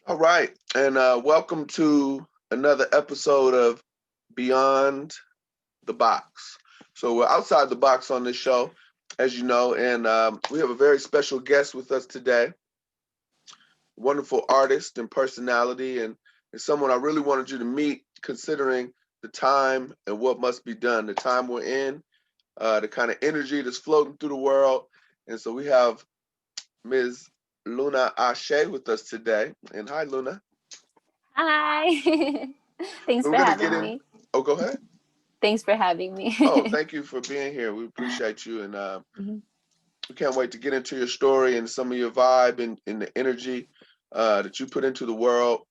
All right, and welcome to another episode of Beyond the Box. So we're outside the box on this show, as you know, and we have a very special guest with us today, wonderful artist and personality, and someone I really wanted you to meet, considering the time and what must be done, the time we're in, the kind of energy that's floating through the world. And so we have Ms. Luna Ashe with us today. And hi, Luna. Hi. Thanks We're for going to get having in. me. Oh, go ahead. Thanks for having me. Oh, thank you for being here. We appreciate you, and Mhm. we can't wait to get into your story and some of your vibe and the energy that you put into the world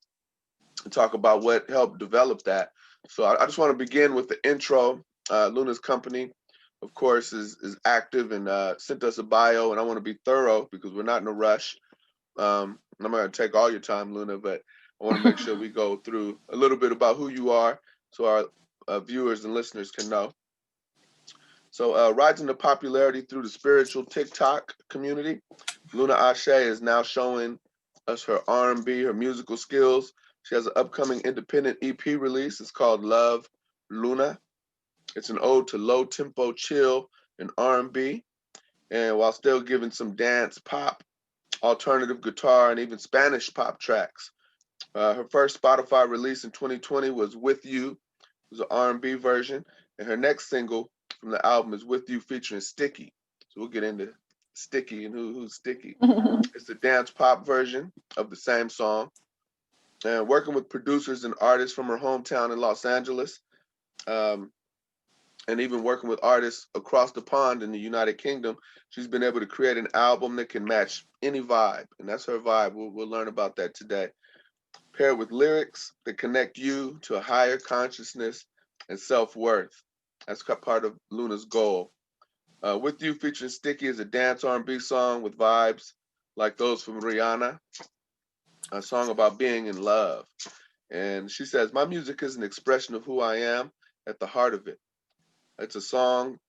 and talk about what helped develop that. So I just want to begin with the intro. Luna's company, of course, is active and sent us a bio, and I want to be thorough because we're not in a rush. I'm not going to take all your time, Luna, but I want to make sure we go through a little bit about who you are so our viewers and listeners can know. So, rising to popularity through the spiritual TikTok community, Luna Ashe is now showing us her R&B, her musical skills. She has an upcoming independent EP release. It's called Love Luna. It's an ode to low tempo chill and R&B, and while still giving some dance, pop, alternative guitar, and even Spanish pop tracks. Her first Spotify release in 2020 was "With You." It was an R&B version, and her next single from the album is "With You" featuring Sticky. So we'll get into Sticky and who's Sticky. It's the dance pop version of the same song. And working with producers and artists from her hometown in Los Angeles, um, and even working with artists across the pond in the United Kingdom, she's been able to create an album that can match any vibe, and that's her vibe. We'll learn about that today. Paired with lyrics that connect you to a higher consciousness and self-worth. That's part of Luna's goal. With You featuring Sticky is a dance R&B song with vibes like those from Rihanna, a song about being in love. And she says, "My music is an expression of who I am at the heart of it. It's a song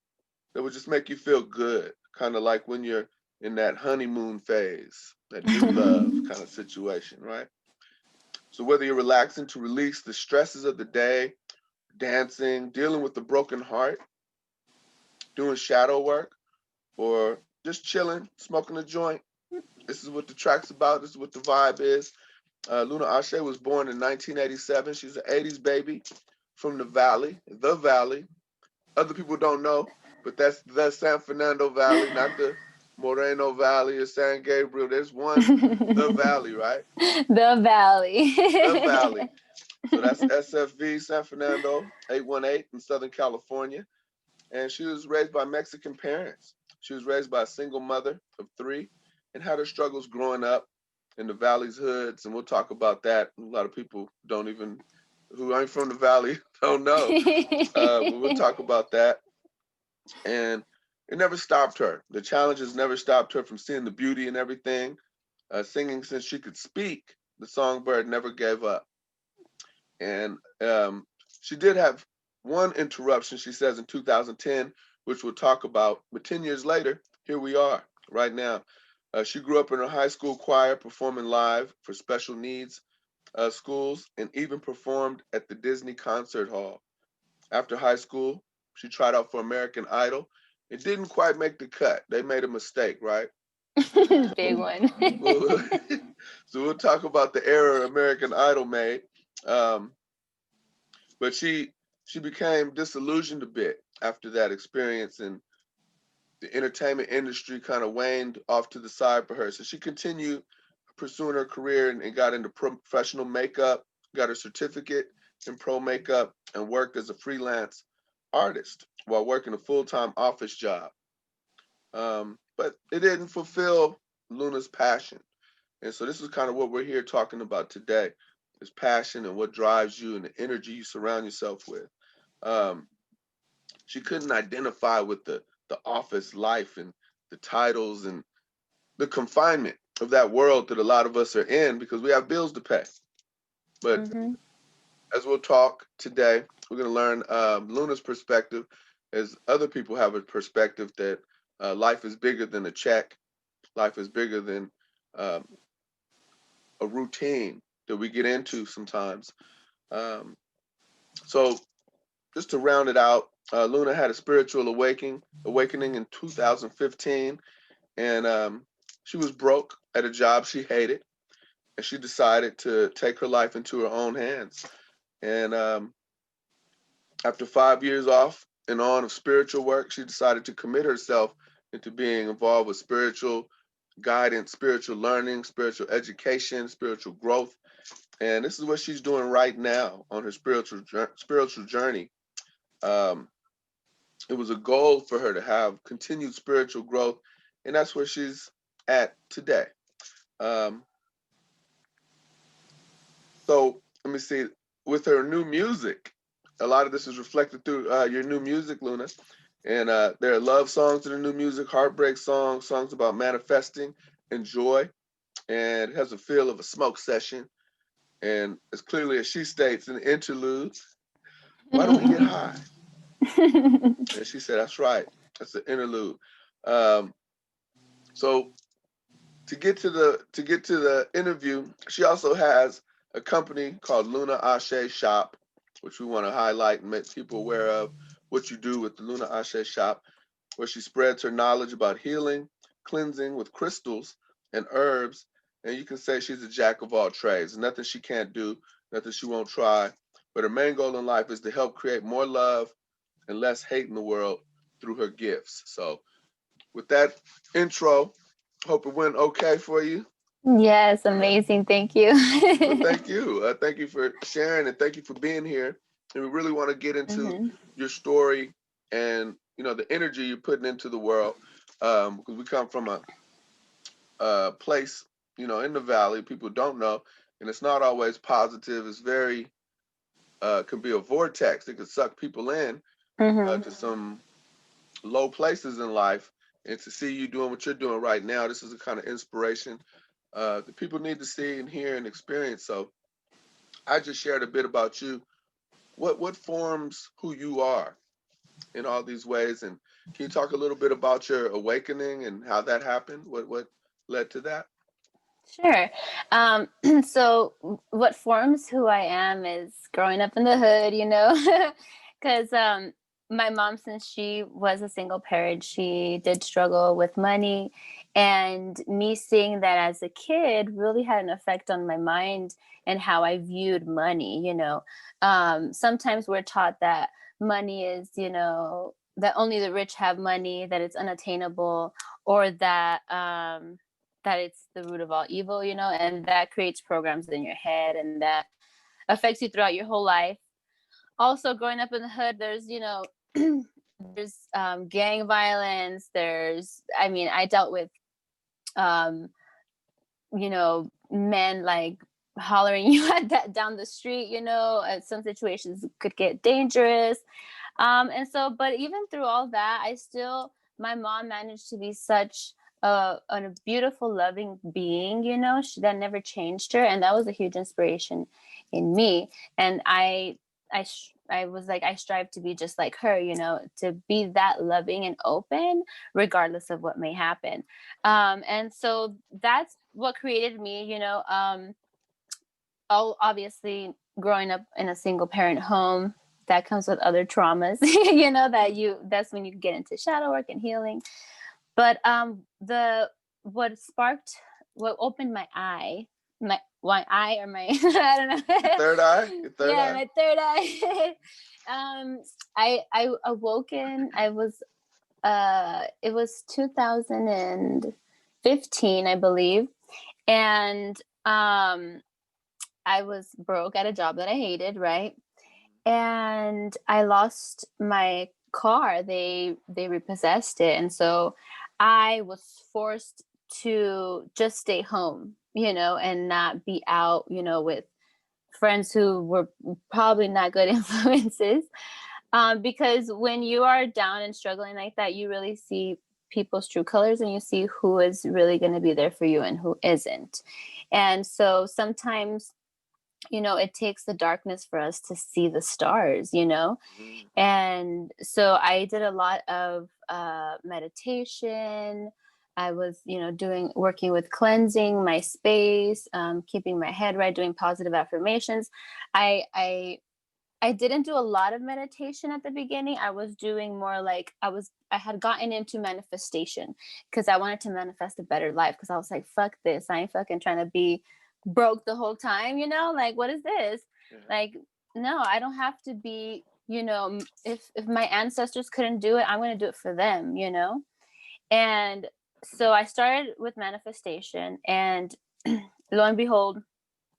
that would just make you feel good, kind of like when you're in that honeymoon phase, that new love kind of situation, right? So whether you're relaxing to release the stresses of the day, dancing, dealing with the broken heart, doing shadow work, or just chilling, smoking a joint, this is what the track's about. This is what the vibe is. Luna Ashe was born in 1987. She's an 80s baby from the Valley, the Valley. Other people don't know, but that's the San Fernando Valley, not the Moreno Valley or San Gabriel. There's one, the Valley, right? The Valley. The Valley. So that's SFV, San Fernando, 818 in Southern California. And she was raised by Mexican parents. She was raised by a single mother of three and had her struggles growing up in the Valley's hoods. And we'll talk about that. A lot of people don't even, who ain't from the Valley, don't know. But we'll talk about that. And it never stopped her. The challenges never stopped her from seeing the beauty in everything. Singing since she could speak, the songbird never gave up. And she did have one interruption, she says, in 2010, which we'll talk about. But 10 years later, here we are right now. She grew up in her high school choir, performing live for special needs schools, and even performed at the Disney Concert Hall. After high school, she tried out for American Idol. It didn't quite make the cut. They made a mistake, right? Big one. We'll, so we'll talk about the error American Idol made. Um, but she became disillusioned a bit after that experience, and the entertainment industry kind of waned off to the side for her. So she continued pursuing her career and got into professional makeup, got her certificate in pro makeup, and worked as a freelance artist while working a full-time office job. But it didn't fulfill Luna's passion. And so this is kind of what we're here talking about today, is passion and what drives you and the energy you surround yourself with. Um, she couldn't identify with the office life and the titles and the confinement of that world that a lot of us are in because we have bills to pay. But Hmm. as we'll talk today, we're going to learn Luna's perspective as other people have a perspective that life is bigger than a check. Life is bigger than um, a routine. that we get into sometimes. Um, so just to round it out, Luna had a spiritual awakening in 2015, and she was broke at a job she hated, and she decided to take her life into her own hands. And after 5 years off and on of spiritual work, she decided to commit herself into being involved with spiritual guidance, spiritual learning, spiritual education, spiritual growth. And this is what she's doing right now on her spiritual journey. Um, it was a goal for her to have continued spiritual growth, and that's where she's at today. Um, so let me see. With her new music, a lot of this is reflected through your new music, Luna. And there are love songs in the new music, heartbreak songs, songs about manifesting and joy. And it has a feel of a smoke session. And as clearly as she states in the interlude, why don't we get high? And she said, that's right. That's the interlude. Um, so to get to the interview, she also has a company called Luna Ashe Shop, which we want to highlight and make people aware of what you do with the Luna Ashe Shop, where she spreads her knowledge about healing, cleansing with crystals and herbs. And you can say she's a jack of all trades. Nothing she can't do, nothing she won't try. But her main goal in life is to help create more love and less hate in the world through her gifts. So, with that intro, hope it went okay for you. Yes, amazing. Thank you. Well, thank you. Thank you for sharing and thank you for being here. And we really want to get into Hmm. your story and the energy you're putting into the world, because we come from a place in the valley people don't know, and it's not always positive. It's very can be a vortex. It could suck people in Hmm. to some low places in life. And to see you doing what you're doing right now, this is a kind of inspiration that people need to see and hear and experience. So I just shared a bit about you. What forms who you are in all these ways, and can you talk a little bit about your awakening and how that happened? What led to that? Sure. So what forms who I am is growing up in the hood, because my mom, since she was a single parent, she did struggle with money. And me seeing that as a kid really had an effect on my mind and how I viewed money. Sometimes we're taught that money is, that only the rich have money, that it's unattainable, or that it's the root of all evil, and that creates programs in your head and that affects you throughout your whole life. Also, growing up in the hood, there's, there's gang violence. I dealt with, um, men like hollering you at that down the street, some situations could get dangerous. But even through all that, my mom managed to be such a beautiful, loving being, that never changed her. And that was a huge inspiration in me. And I was like, I strive to be just like her, to be that loving and open, regardless of what may happen. And so that's what created me, obviously growing up in a single parent home, that comes with other traumas, that's when you get into shadow work and healing. But the what sparked what opened my eye, my eye or my I don't Your know. third eye? Your third Yeah, eye? my third eye. I awoken. It was 2015, I believe. And I was broke at a job that I hated, right? And I lost my car. They repossessed it, and so I was forced to just stay home, and not be out, with friends who were probably not good influences. Because when you are down and struggling like that, you really see people's true colors, and you see who is really going to be there for you and who isn't. And so sometimes, it takes the darkness for us to see the stars. Mm. And so I did a lot of meditation. I was, working with cleansing my space, keeping my head right, doing positive affirmations. I didn't do a lot of meditation at the beginning. I was doing more like I had gotten into manifestation because I wanted to manifest a better life, because I was like, fuck this. I ain't fucking trying to be broke the whole time, like, what is this? Yeah. Like, no, I don't have to be, if my ancestors couldn't do it, I'm going to do it for them, And so I started with manifestation, and lo and behold,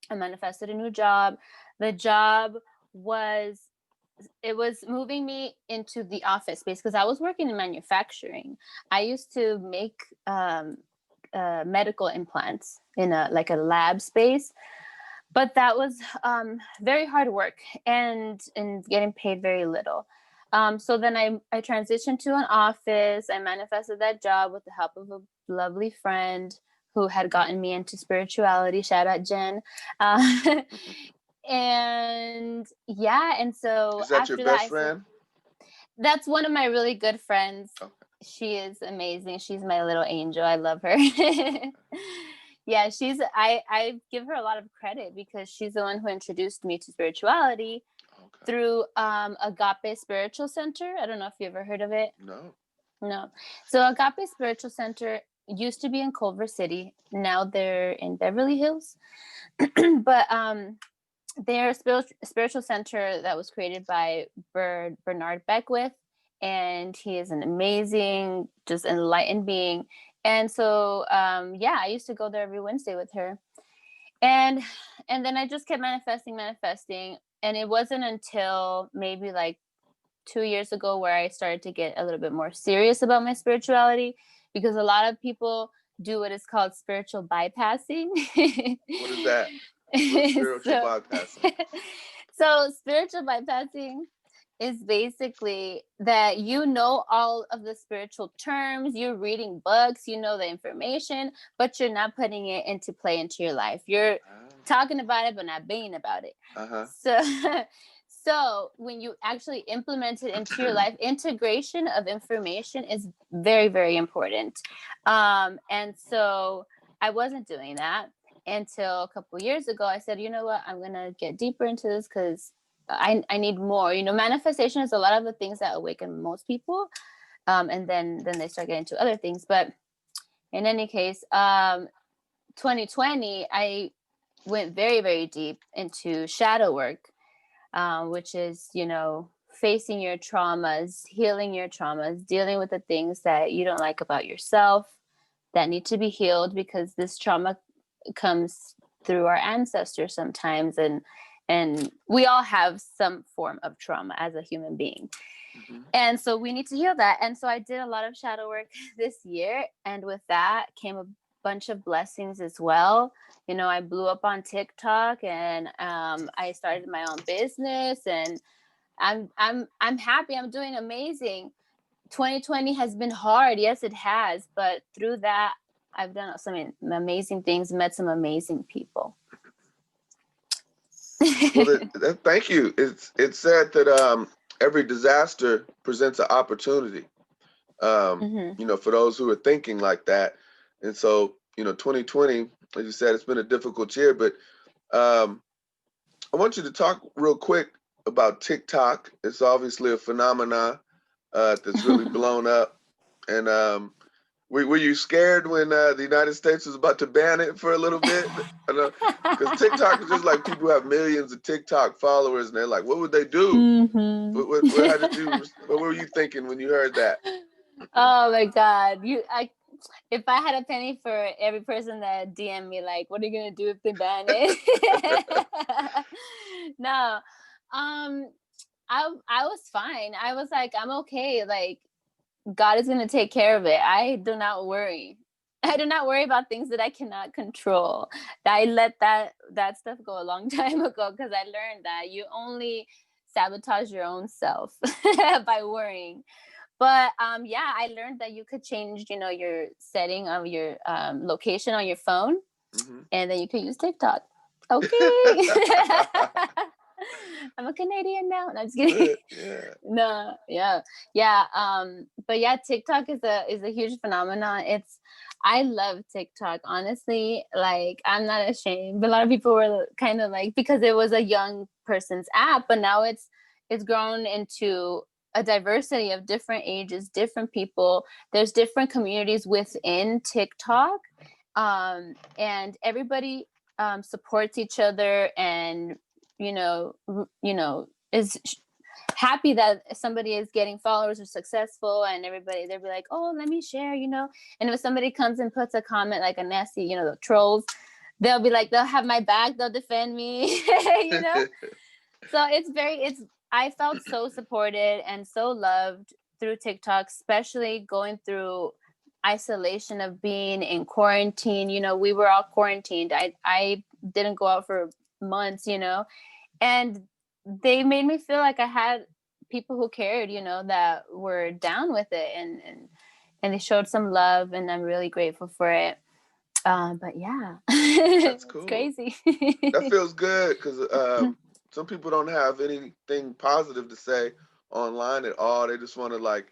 I manifested a new job. The job was moving me into the office space, because I was working in manufacturing. I used to make medical implants in a lab space, but that was very hard work and getting paid very little. So then I transitioned to an office. I manifested that job with the help of a lovely friend who had gotten me into spirituality. Shout out Jen. And yeah, and so Is that your after best that, friend? that's one of my really good friends. Okay. She is amazing. She's my little angel. I love her. Yeah, I give her a lot of credit, because she's the one who introduced me to spirituality through Agape Spiritual Center. I don't know if you ever heard of it. No. So Agape Spiritual Center used to be in Culver City. Now they're in Beverly Hills. But they're a spiritual center that was created by Bernard Beckwith, and he is an amazing, just enlightened being. And so, I used to go there every Wednesday with her, and then I just kept manifesting, and it wasn't until maybe like 2 years ago where I started to get a little bit more serious about my spirituality, because a lot of people do what is called spiritual bypassing. What is that? What's spiritual bypassing? So spiritual bypassing is basically that all of the spiritual terms, you're reading books, the information, but you're not putting it into play into your life. You're talking about it, but not being about it. So when you actually implement it into your life, integration of information is very, very important. And so I wasn't doing that until a couple of years ago. I said, you know what, I'm going to get deeper into this, because I need more. Manifestation is a lot of the things that awaken most people. And then they start getting to other things. But in any case, 2020, I went very, very deep into shadow work, which is, facing your traumas, healing your traumas, dealing with the things that you don't like about yourself that need to be healed, because this trauma comes through our ancestors sometimes, and we all have some form of trauma as a human being. And so we need to heal that. And so I did a lot of shadow work this year, and with that came a bunch of blessings as well. I blew up on TikTok, and I started my own business, and I'm happy. I'm doing amazing. 2020 has been hard. Yes, it has. But through that, I've done some amazing things, met some amazing people. Well, thank you. It's said that every disaster presents an opportunity. For those who are thinking like that. And so, 2020, as you said, it's been a difficult year. But I want you to talk real quick about TikTok. It's obviously a phenomenon that's really blown up. And were you scared when the United States was about to ban it for a little bit? Because TikTok is just like, people have millions of TikTok followers, and they're like, what would they do? What were you thinking when you heard that? Oh my God. If I had a penny for every person that DM me, like, what are you going to do if they ban it? No. I was fine. I was like, I'm okay. Like, God is going to take care of it. I do not worry. I do not worry about things that I cannot control. I let that stuff go a long time ago, because I learned that you only sabotage your own self by worrying. But I learned that you could change, your setting of your location on your phone, and then you could use TikTok. Okay. I'm a Canadian now. No, I'm just kidding. No, yeah. But yeah, TikTok is a huge phenomenon. I love TikTok, honestly. Like, I'm not ashamed. But a lot of people were kind of like, because it was a young person's app, but now it's grown into a diversity of different ages, different people. There's different communities within TikTok. And everybody supports each other, and is happy that somebody is getting followers or successful, and everybody, they'll be like, oh, let me share, and if somebody comes and puts a comment like a nasty, the trolls, they'll be like, they'll have my back, they'll defend me. So I felt so supported and so loved through TikTok, especially going through isolation of being in quarantine. We were all quarantined. I didn't go out for months, and they made me feel like I had people who cared, that were down with it, and they showed some love, and I'm really grateful for it. But yeah, That's it's cool. crazy. That feels good, because some people don't have anything positive to say online at all. They just want to like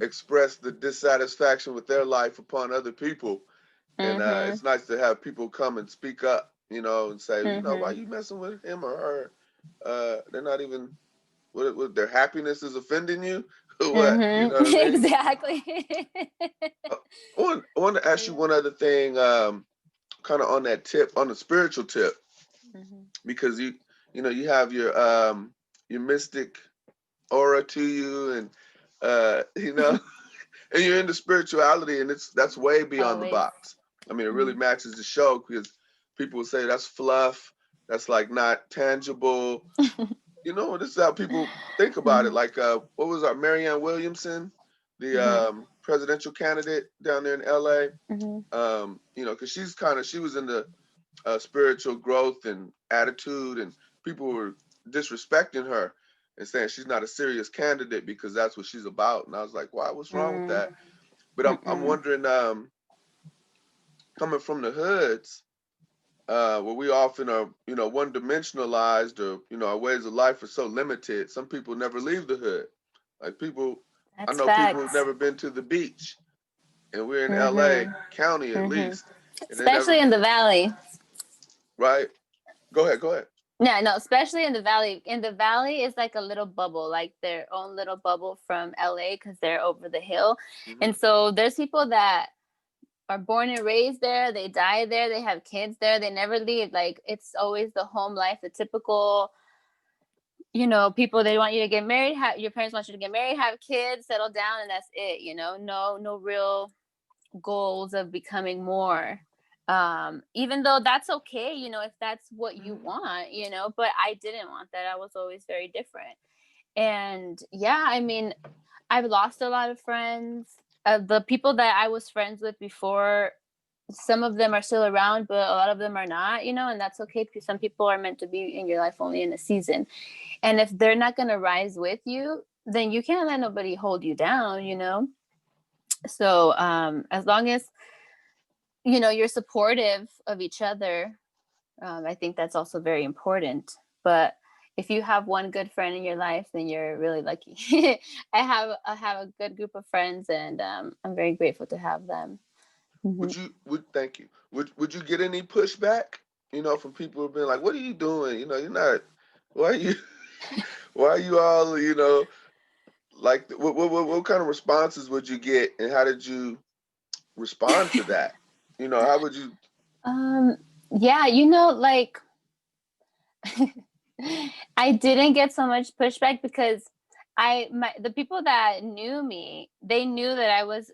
express the dissatisfaction with their life upon other people. And it's nice to have people come and speak up, and say, why you messing with him or her? They're not even, what their happiness is offending you or what? You know what I mean? Exactly. I want to ask you one other thing, kind of on that tip, on the spiritual tip, because you have your mystic aura to you, and and you're into spirituality, and that's way beyond the Always. box. I mean, it really matches the show, because people will say that's fluff, that's like not tangible. This is how people think about it. Like, what was our Marianne Williamson, the presidential candidate down there in LA? Because she was into spiritual growth and attitude, and people were disrespecting her and saying she's not a serious candidate because that's what she's about. And I was like, why? What's wrong with that? But I'm wondering, coming from the hoods, where we often are, one dimensionalized, or our ways of life are so limited. Some people never leave the hood. Like people, I know people who've never been to the beach, and we're in LA County at least, and especially in the valley. Right? Go ahead. Yeah, no, especially in the valley. In the valley is like a little bubble, like their own little bubble from LA, because they're over the hill. And so there's people that are born and raised there, they die there, they have kids there, they never leave. Like, it's always the home life, the typical, people, they want you to get married, your parents want you to get married, have kids, settle down, and that's it. No real goals of becoming more. Even though that's okay, if that's what you want, but I didn't want that. I was always very different. And yeah, I mean, I've lost a lot of friends. The people that I was friends with before, some of them are still around, but a lot of them are not, and that's okay, because some people are meant to be in your life only in a season. And if they're not going to rise with you, then you can't let nobody hold you down. So as long as you're supportive of each other, I think that's also very important. But if you have one good friend in your life, then you're really lucky. I have a good group of friends, and I'm very grateful to have them. Thank you. Would you get any pushback, from people who've been like, what are you doing? You're not, why are you, why are you all, like, what kind of responses would you get, and how did you respond to that? How would you? Yeah, like, I didn't get so much pushback because the people that knew me, they knew that I was,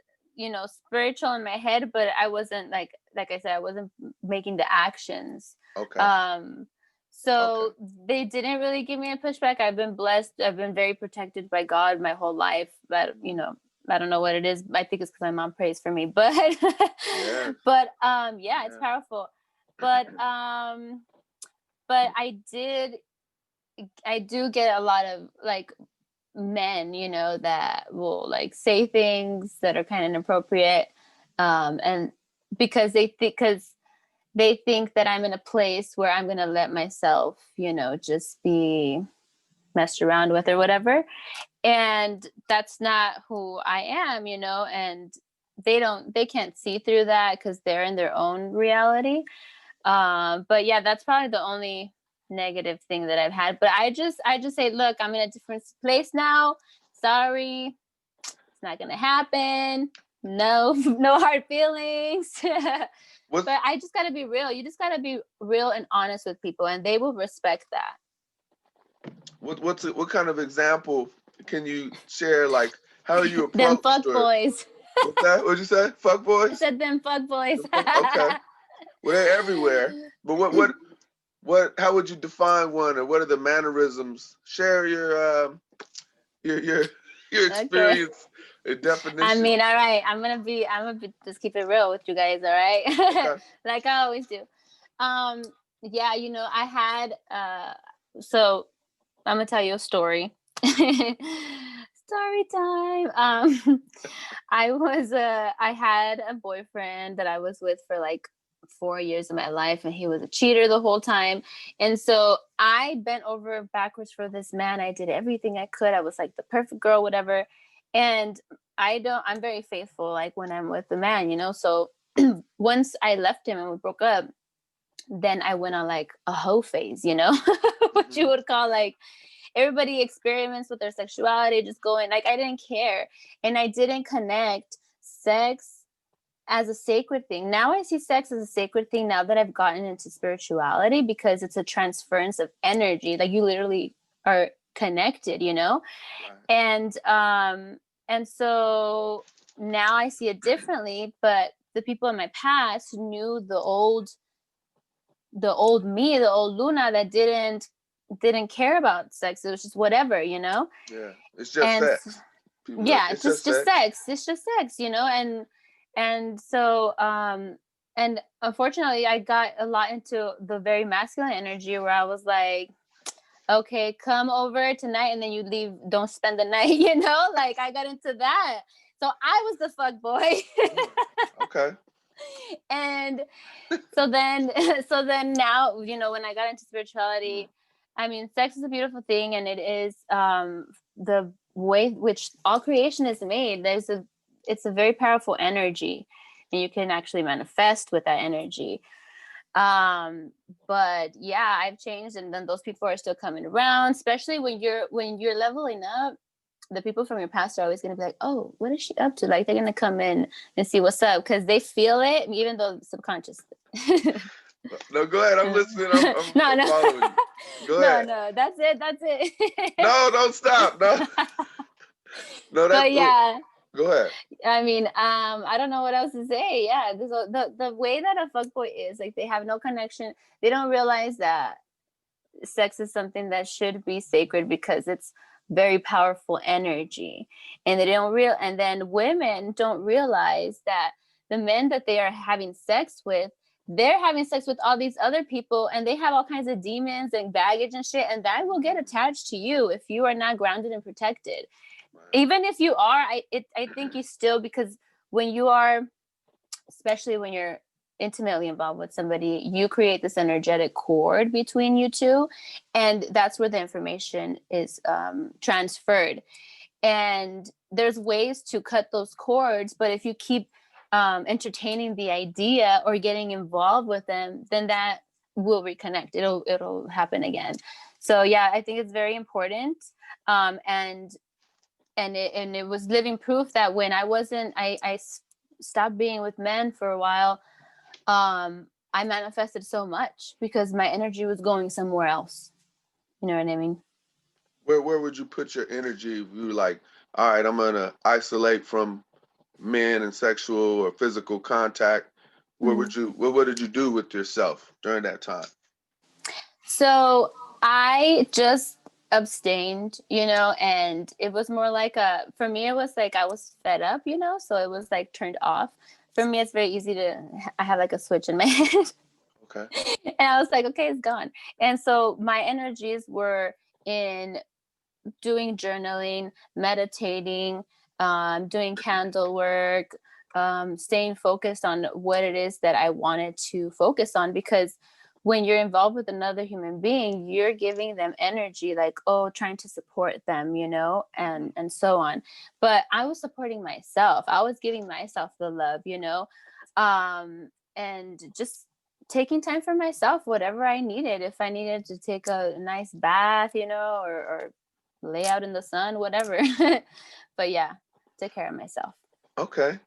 spiritual in my head, but I wasn't like I said, I wasn't making the actions. Okay. So they didn't really give me a pushback. I've been blessed. I've been very protected by God my whole life. But I don't know what it is. I think it's because my mom prays for me. But Yes. but yeah, it's powerful. But I do get a lot of like men, that will like say things that are kind of inappropriate, and because they think that I'm in a place where I'm gonna let myself, just be messed around with or whatever, and that's not who I am, and they can't see through that because they're in their own reality. But yeah, that's probably the only negative thing that I've had. But I just say, look, I'm in a different place now. Sorry, it's not gonna happen. No, no hard feelings. What's But I just gotta be real. You just gotta be real and honest with people, and they will respect that. what kind of example can you share? Like, how are you Them approached, fuck or boys. what's that? What'd you say? Fuck I boys? said them fuck boys. Okay. Well, they're everywhere. But how would you define one, or what are the mannerisms? Share your your Okay. experience and I definition. mean, all right. I'm gonna just keep it real with you guys, all right? Okay. Like I always do. Um, yeah, I had so I'm gonna tell you a story. Story time. I had a boyfriend that I was with for like 4 years of my life, and he was a cheater the whole time. And so I bent over backwards for this man. I did everything I could. I was like the perfect girl, whatever. And I'm very faithful, like when I'm with the man. So once I left him and we broke up, then I went on like a hoe phase, what you Mhm. would call like everybody experiments with their sexuality, just going like I didn't care. And I didn't connect sex as a sacred thing. Now I see sex as a sacred thing now that I've gotten into spirituality, because it's a transference of energy. Like you literally are connected. Right. And so now I see it differently. But the people in my past knew the old me, the old Luna that didn't care about sex. It was just whatever. Yeah. It's just And sex. People, yeah, it's just just sex. sex. It's just sex. And so and unfortunately I got a lot into the very masculine energy, where I was like, okay, come over tonight and then you leave, don't spend the night. Like I got into that. So I was the fuck boy. Mm. Okay. And so then so then now, when I got into spirituality, I mean, sex is a beautiful thing, and it is the way which all creation is made. It's a very powerful energy, and you can actually manifest with that energy. But yeah, I've changed, and then those people are still coming around, especially when you're leveling up. The people from your past are always going to be like, oh, what is she up to? Like, they're going to come in and see what's up, because they feel it, even though subconsciously. No, go ahead. I'm listening. I'm, No, I'm no. following you. Go No, ahead. no, that's it. No, don't stop. No, no, But yeah, go ahead. I mean, I don't know what else to say. Yeah, the way that a fuckboy is, like, they have no connection. They don't realize that sex is something that should be sacred, because it's very powerful energy. And and then women don't realize that the men that they are having sex with, they're having sex with all these other people, and they have all kinds of demons and baggage and shit, and that will get attached to you if you are not grounded and protected. Right. Even if you are, I think you still, because when you are, especially when you're intimately involved with somebody, you create this energetic cord between you two, and that's where the information is transferred. And there's ways to cut those cords, but if you keep entertaining the idea or getting involved with them, then that will reconnect. It'll happen again. So yeah, I think it's very important. And it was living proof that when I stopped being with men for a while, I manifested so much because my energy was going somewhere else. You know what I mean? Where would you put your energy if you were like, all right, I'm gonna isolate from men and sexual or physical contact? Mhm. What did you do with yourself during that time? So I just abstained, and it was more like for me, it was like I was fed up, so it was like turned off. For me, it's very easy I have like a switch in my head. Okay. And I was like, okay, it's gone. And so my energies were in doing journaling, meditating, doing candle work, staying focused on what it is that I wanted to focus on. Because when you're involved with another human being, you're giving them energy, like, oh, trying to support them, and so on. But I was supporting myself. I was giving myself the love, and just taking time for myself, whatever I needed. If I needed to take a nice bath, or lay out in the sun, whatever. But yeah, take care of myself. Okay.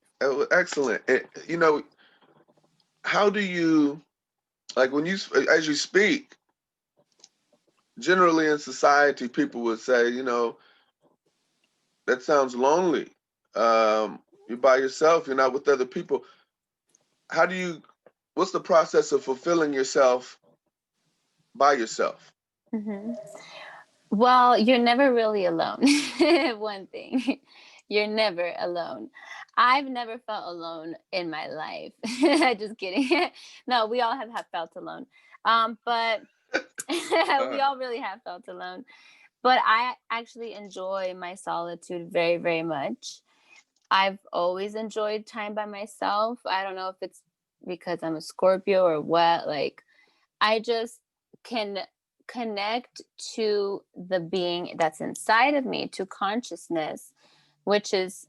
Excellent. How do you, like, as you speak, generally in society, people would say, that sounds lonely. You're by yourself, you're not with other people. How do you, what's the process of fulfilling yourself by yourself? Hmm. Well, you're never really alone. One thing, you're never alone. I've never felt alone in my life. Just kidding. No, we all have felt alone. But we Uh, all really have felt alone. But I actually enjoy my solitude very, very much. I've always enjoyed time by myself. I don't know if it's because I'm a Scorpio or what. Like, I just can connect to the being that's inside of me, to consciousness, which is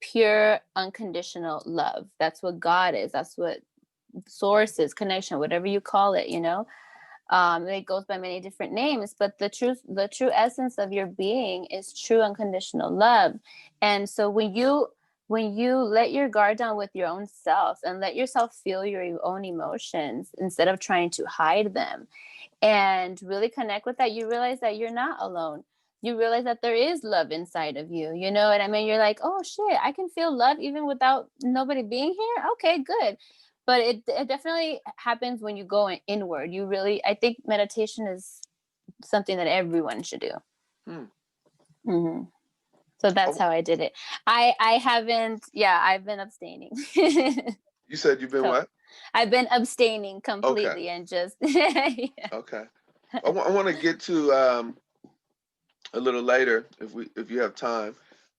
pure unconditional love. That's what God is. That's what source is, connection, whatever you call it, it goes by many different names, but the true essence of your being is true unconditional love. And so when you let your guard down with your own self and let yourself feel your own emotions instead of trying to hide them, and really connect with that, you realize that you're not alone. You realize that there is love inside of you. You know what I mean? You're like, oh shit, I can feel love even without nobody being here. Okay, good. But it definitely happens when you go inward. I think meditation is something that everyone should do. hmm. Hmm. So that's Oh, how I did it. I haven't, yeah, I've been abstaining. you said you've been So what? I've been abstaining Okay. completely and just, yeah. Okay. I want to get to a little later, if you have time,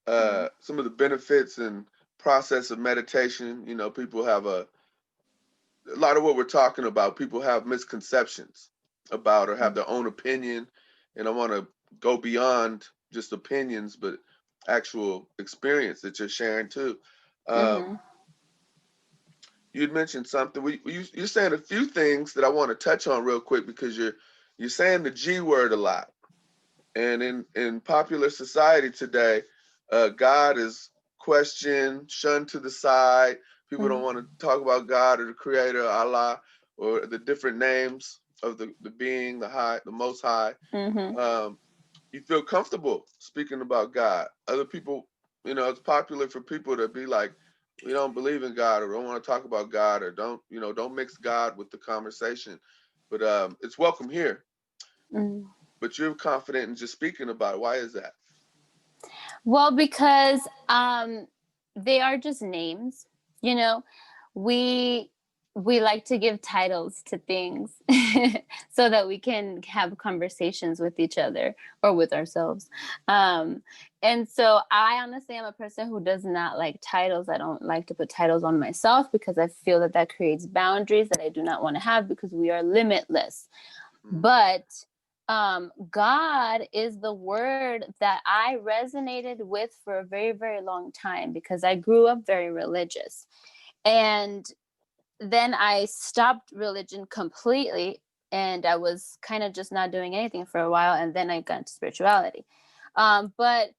Mhm. some of the benefits and process of meditation. People have a lot of what we're talking about. People have misconceptions about or have their own opinion, and I want to go beyond just opinions, but actual experience that you're sharing too. Um, Mhm. you'd mentioned something. You're saying a few things that I want to touch on real quick because you're saying the G word a lot. And in popular society today, God is questioned, shunned to the side. People don't Mhm. want to talk about God or the Creator, Allah, or the different names of the being, the high, the Most High. Mhm. Um, you feel comfortable speaking about God. Other people, it's popular for people to be like, we don't believe in God or don't want to talk about God or don't mix God with the conversation. But it's welcome here. Mhm. But you're confident in just speaking about it. Why is that? Well, because they are just names, you know. We we like to give titles to things so that we can have conversations with each other or with ourselves. Um, and so I honestly am a person who does not like titles. I don't like to put titles on myself because I feel that that creates boundaries that I do not want to have because we are limitless. Mm, But God is the word that I resonated with for a very, very long time because I grew up very religious. And then I stopped religion completely and I was kind of just not doing anything for a while. And then I got into spirituality. But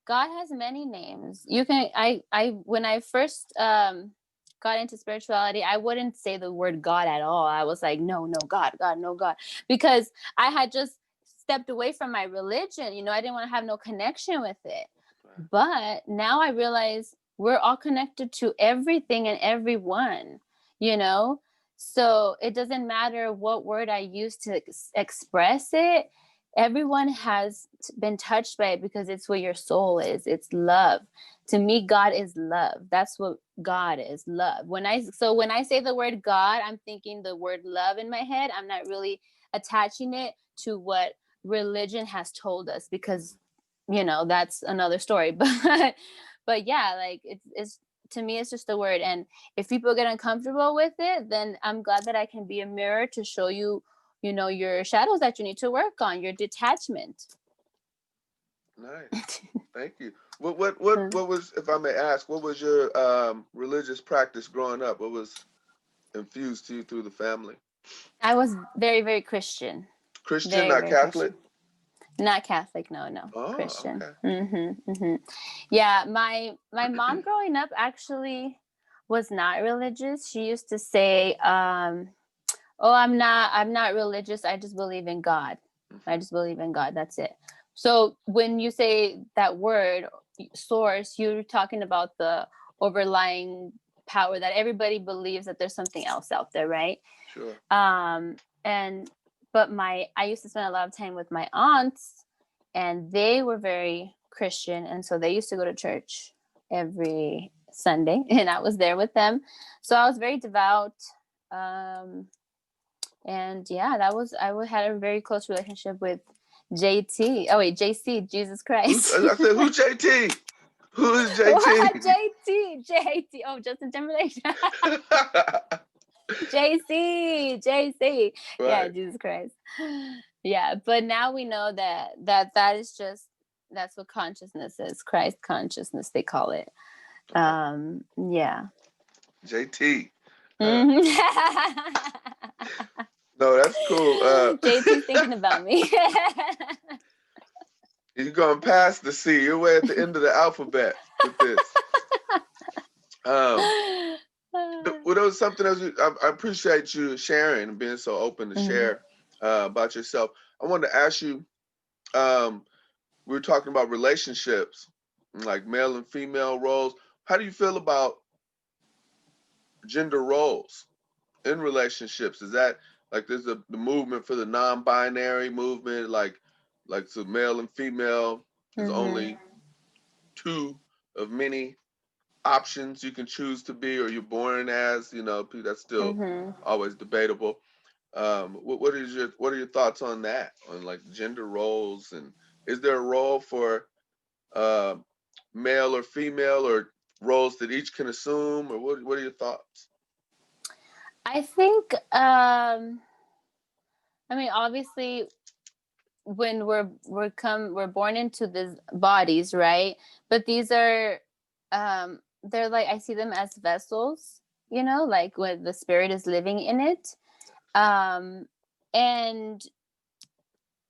God has many names. When I first got into spirituality, I wouldn't say the word God at all. I was like, no, no, God, God, no, God, because I had just stepped away from my religion. I didn't want to have no connection with it. right. But now I realize we're all connected to everything and everyone, you know? So it doesn't matter what word I use to express it. Everyone has been touched by it because it's what your soul is. It's love. To me, God is love. That's what God is, love. When I say the word God, I'm thinking the word love in my head. I'm not really attaching it to what religion has told us because that's another story. But yeah, like it's to me, it's just a word. And if people get uncomfortable with it, then I'm glad that I can be a mirror to show you, your shadows that you need to work on, your detachment. Nice. Thank you. What was, if I may ask, what was your religious practice growing up? What was infused to you through the family? I was very, very Christian. Christian, Very, not very Catholic? Christian. Not Catholic, no, Oh, Christian. okay. Yeah, my mom growing up actually was not religious. She used to say, "Oh, I'm not religious. I just believe in God. I just believe in God. That's it." So when you say that word source, you're talking about the overlying power that everybody believes that there's something else out there, right? Sure. And but I used to spend a lot of time with my aunts, and they were very Christian, and so they used to go to church every Sunday, and I was there with them. So I was very devout. And yeah, had a very close relationship with JT. Oh wait, JC, Jesus Christ. I said, who's JT? Who is What? JT? JT. Oh, Justin Timberlake. JC. Yeah, Right. Jesus Christ. Yeah, but now we know that is just, that's what consciousness is. Christ consciousness, they call it. Okay. Yeah. JT. Mhm. No, that's cool. JT's thinking about me. You're going past the C. You're way at the end of the alphabet with this. Well, there was something else. I appreciate you sharing and being so open to share about yourself. I wanted to ask you, we were talking about relationships, like male and female roles. How do you feel about gender roles in relationships? Is that like there's the movement for the non-binary movement, like so male and female is only two of many options you can choose to be, or you're born as, that's still always debatable. What are your thoughts on that, on like gender roles, and is there a role for uh, male or female, or roles that each can assume, or what are your thoughts? I think, obviously, when we're born into these bodies, right? But these are, they're like, I see them as vessels, like when the spirit is living in it. And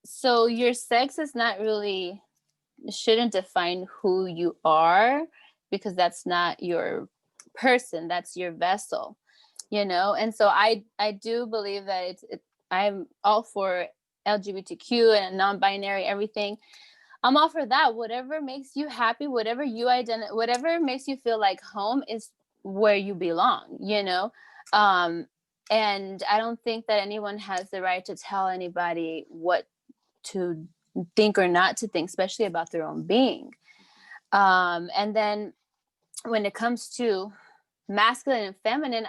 so your sex is not really, shouldn't define who you are, because that's not your person, that's your vessel. And so I do believe that I'm all for LGBTQ and non-binary, everything. I'm all for that. Whatever makes you happy, whatever makes you feel like home is where you belong. And I don't think that anyone has the right to tell anybody what to think or not to think, especially about their own being. And then when it comes to masculine and feminine,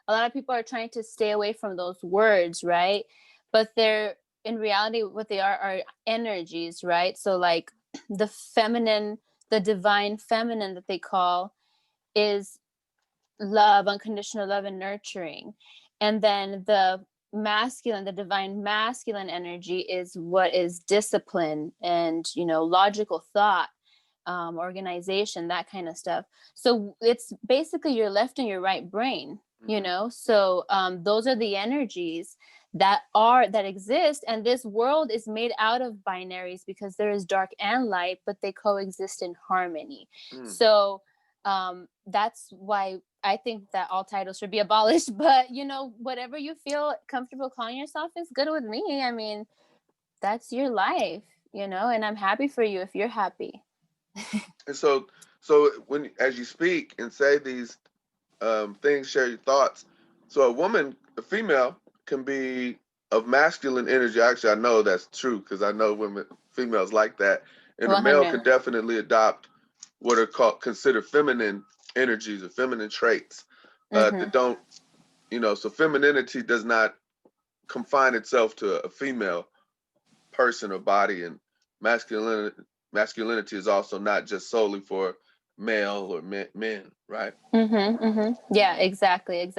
a lot of people are trying to stay away from those words, right? But they're, in reality, what they are energies, right? So like the feminine, the divine feminine that they call, is love, unconditional love and nurturing. And then the masculine, the divine masculine energy is what is discipline and, logical thought, organization, that kind of stuff. So it's basically your left and your right brain, so those are the energies that exist. And this world is made out of binaries, because there is dark and light, but they coexist in harmony. So that's why I think that all titles should be abolished. But whatever you feel comfortable calling yourself is good with me. I mean, that's your life, and I'm happy for you if you're happy. And so when, as you speak and say these things, share your thoughts. So a female can be of masculine energy. Actually, I know that's true, because I know females like that. And a male 100. can definitely adopt what are considered feminine energies or feminine traits that don't, so femininity does not confine itself to a female person or body, and masculinity is also not just solely for male or men, right? Yeah, exactly.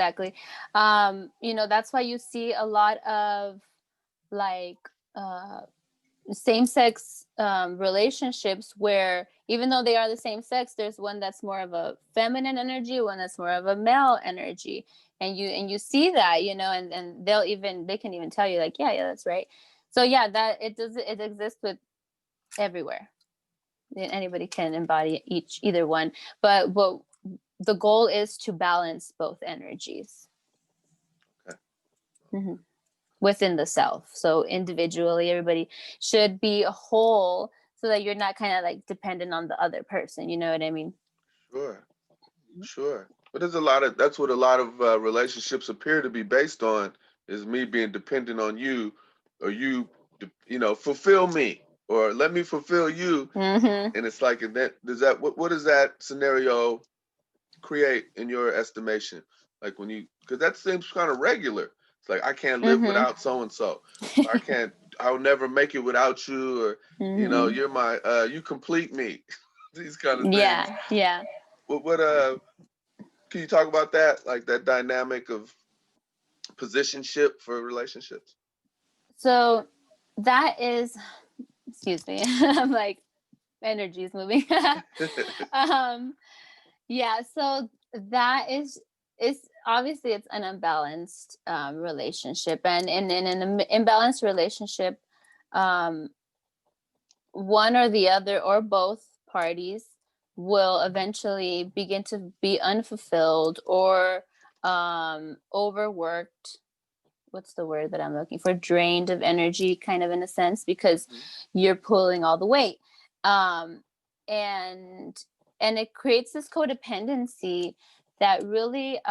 That's why you see a lot of like uh same-sex relationships where even though they are the same sex, there's one that's more of a feminine energy, one that's more of a male energy, and you see that, and they can even tell you like, yeah, that's right. So yeah, that it exists with everywhere. Anybody can embody either one, but what the goal is to balance both energies. Okay. hmm Within the self. So individually, everybody should be a whole so that you're not kind of like dependent on the other person. You know what I mean? Sure. Sure. But that's what a lot of relationships appear to be based on, is me being dependent on you, or fulfill me, or let me fulfill you. Mm-hmm. And it's like, what does that scenario create in your estimation? Like because that seems kind of regular. It's like, I can't live Mm-hmm. without so and so. I'll never make it without you, or Mm-hmm. you're my, you complete me. These kind of things. Yeah. Yeah. What can you talk about that, like that dynamic of positionship for relationships? So that is, excuse me, I'm like, energy is moving. um, yeah. So that is obviously it's an unbalanced relationship, and in an imbalanced relationship, um, one or the other or both parties will eventually begin to be unfulfilled or overworked. What's the word that I'm looking for? Drained of energy, kind of, in a sense, because Mhm. you're pulling all the weight. um, and and it creates this codependency that really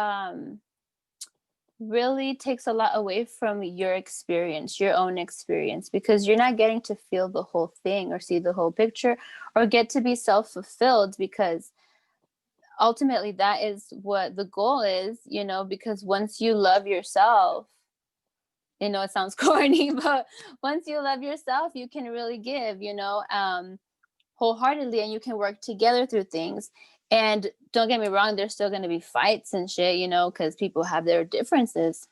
takes a lot away from your experience, your own experience, because you're not getting to feel the whole thing or see the whole picture or get to be self-fulfilled, because ultimately that is what the goal is, because once you love yourself, it sounds corny, but once you love yourself, you can really give, wholeheartedly, and you can work together through things. And don't get me wrong, there's still going to be fights and shit, because people have their differences,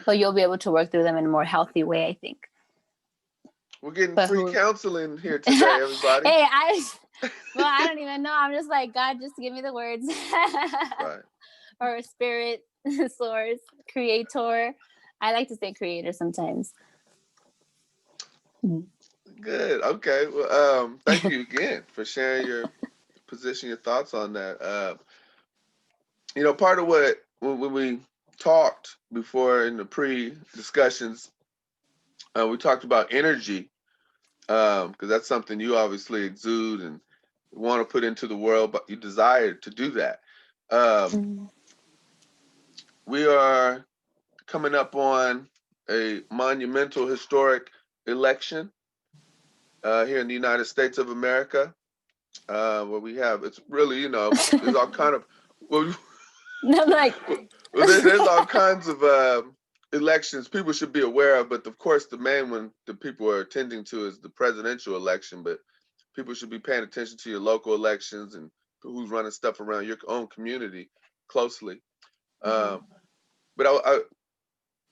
but you'll be able to work through them in a more healthy way, I think. We're getting But free who? counseling here Hey, today, everybody. I don't even know. I'm just like, God, just give me the words. Right. Or spirit, source, creator. I like to say creator sometimes. Good. Okay. Well, thank you again for sharing your position, your thoughts on that. Part of what when we talked before in the pre-discussions, we talked about energy, because that's something you obviously exude and want to put into the world, but you desire to do that. Um, Mm. we are coming up on a monumental historic election here in the United States of America, where it's really, there's all kind of, well, I'm like, there's all kinds of elections people should be aware of, but of course the main one that people are attending to is the presidential election. But people should be paying attention to your local elections and who's running stuff around your own community closely. Mhm. But I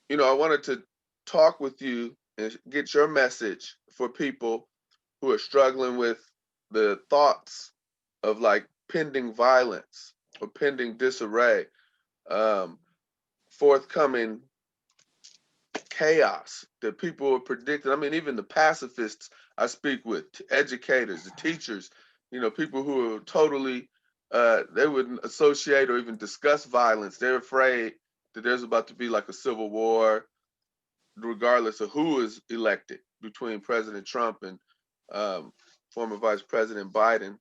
wanted to talk with you and get your message for people who are struggling with the thoughts of like pending violence or pending disarray, um, forthcoming chaos that people are predicting. I mean, even the pacifists I speak with, educators, the teachers, people who are totally, they wouldn't associate or even discuss violence. They're afraid that there's about to be like a civil war, regardless of who is elected between President Trump and um, former Vice President Biden.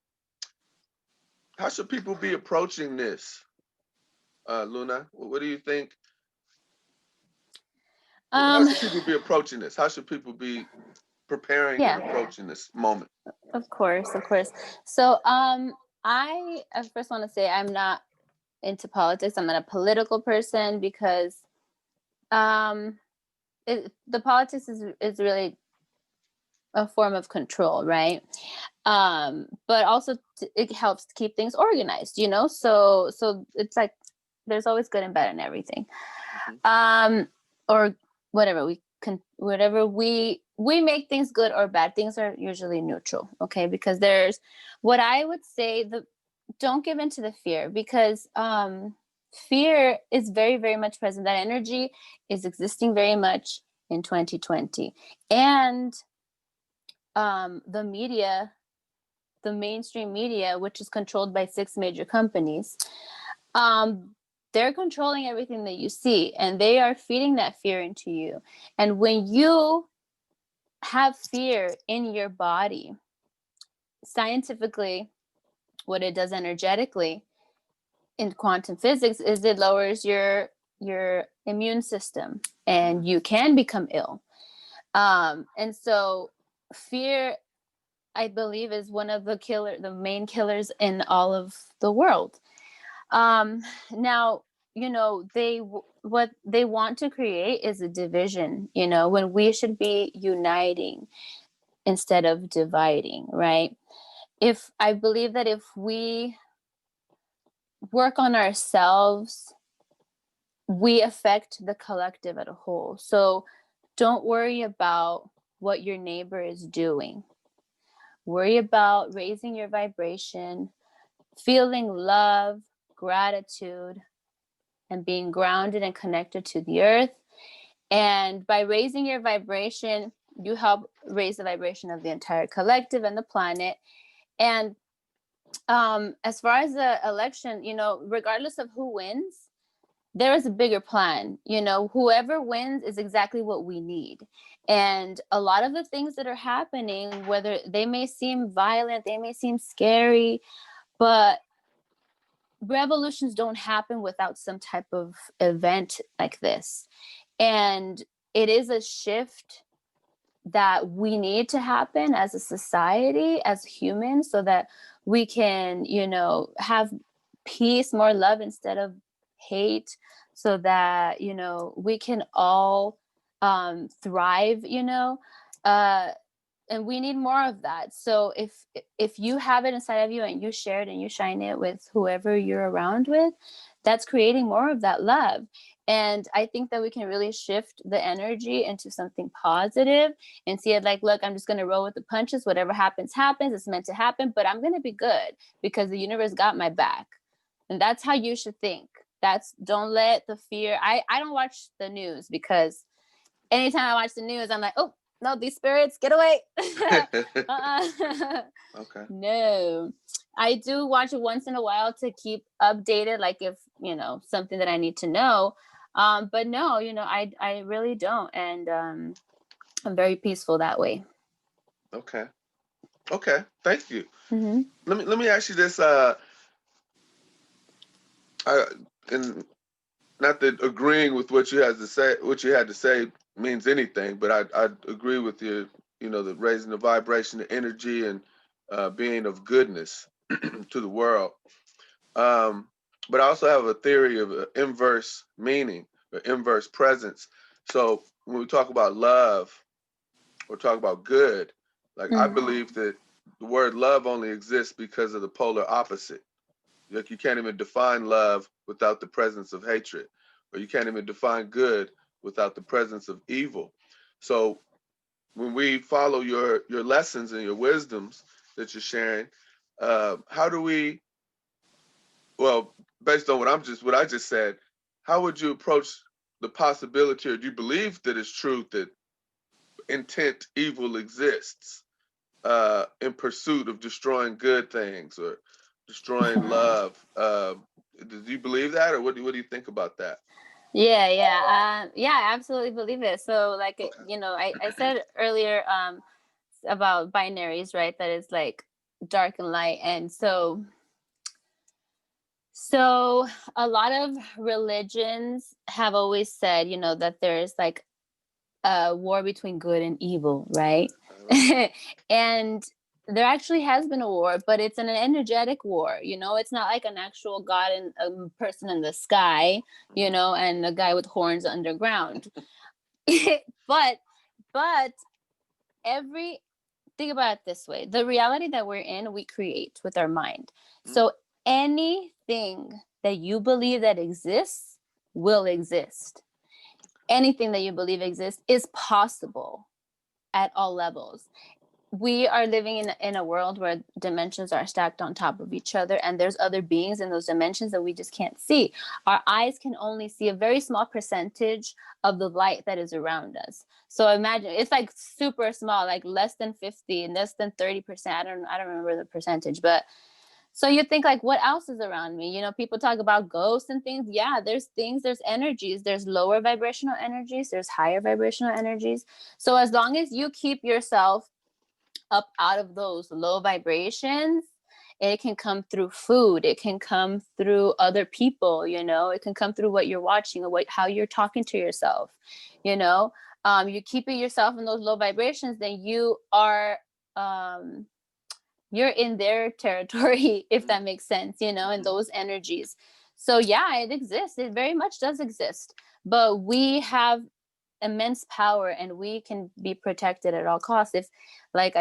How should people be approaching this, Luna? What do you think? How um should people be approaching this? How should people be preparing and yeah, approaching this moment? of course. So I first want to say I'm not into politics. I'm not a political person because the politics is really a form of control, right? But also it helps to keep things organized, you know? So it's like there's always good and bad in everything. Or whatever we make things good or bad, things are usually neutral, okay? Because there's what I would say, don't give into the fear, because fear is very, very much present. That energy is existing very much in 2020. And the media, the mainstream media, which is controlled by 6 major companies, they're controlling everything that you see, and they are feeding that fear into you. And when you have fear in your body, scientifically, what it does energetically in quantum physics is it lowers your immune system, and you can become ill. And so fear, I believe, is one of the main killers in all of the world. Now, you know, what they want to create is a division, you know, when we should be uniting instead of dividing, right? I believe that if we work on ourselves, we affect the collective as a whole. So don't worry about what your neighbor is doing. Worry about raising your vibration, feeling love, gratitude, and being grounded and connected to the earth. And by raising your vibration, you help raise the vibration of the entire collective and the planet. And as far as the election, you know, regardless of who wins, there is a bigger plan. You know, whoever wins is exactly what we need. And a lot of the things that are happening, whether they may seem violent, they may seem scary, but revolutions don't happen without some type of event like this. And it is a shift that we need to happen as a society, as humans, so that we can, you know, have peace, more love instead of hate, so that, you know, we can all thrive, you know. And we need more of that. So if you have it inside of you and you share it and you shine it with whoever you're around with, that's creating more of that love. And I think that we can really shift the energy into something positive and see it like, look, I'm just going to roll with the punches. Whatever happens, happens. It's meant to happen, but I'm going to be good because the universe got my back. And that's how you should think. Don't let the fear. I don't watch the news, because anytime I watch the news, I'm like, oh, no, these spirits, get away. Okay. No, I do watch it once in a while to keep updated, like if, you know, something that I need to know. But no, you know, I really don't. And I'm very peaceful that way. Okay. Okay. Thank you. Mm-hmm. Let me ask you this. And not that agreeing with what you had to say means anything, but I agree with you. You know, the raising the vibration, the energy, and being of goodness to the world. But I also have a theory of inverse meaning or inverse presence. So when we talk about love or talk about good, like I believe that the word love only exists because of the polar opposite. Like you can't even define love without the presence of hatred, or you can't even define good without the presence of evil. So when we follow your lessons and your wisdoms that you're sharing, how do we? Well, based on what I just said, how would you approach the possibility, or do you believe that it's true that intent evil exists in pursuit of destroying good things or destroying love? Do you believe that, or what do you think about that? Yeah, I absolutely believe it. So like, Okay. you know, I said earlier about binaries, right? That is like dark and light. And so a lot of religions have always said, you know, that there's like a war between good and evil, right? And there actually has been a war, but it's an energetic war. You know, it's not like an actual god and a person in the sky, you know, and a guy with horns underground. but but every think about it this way. The reality that we're in, we create with our mind. Mm, So anything that you believe that exists will exist. Anything that you believe exists is possible at all levels. We are living in a world where dimensions are stacked on top of each other, and there's other beings in those dimensions that we just can't see. Our eyes can only see a very small percentage of the light that is around us. So imagine it's like super small, like less than 50 and less than 30%. I don't remember the percentage, but so you think like, what else is around me? People talk about ghosts and things. Yeah, there's things, there's energies, there's lower vibrational energies, there's higher vibrational energies. So as long as you keep yourself up out of those low vibrations, it can come through food, it can come through other people, it can come through what you're watching, or how you're talking to yourself. You keep it yourself in those low vibrations, then um you're in their territory, if mm, that makes sense, and mhm. those energies. So yeah, it exists, it very much does exist, but we have immense power, and we can be protected at all costs. If like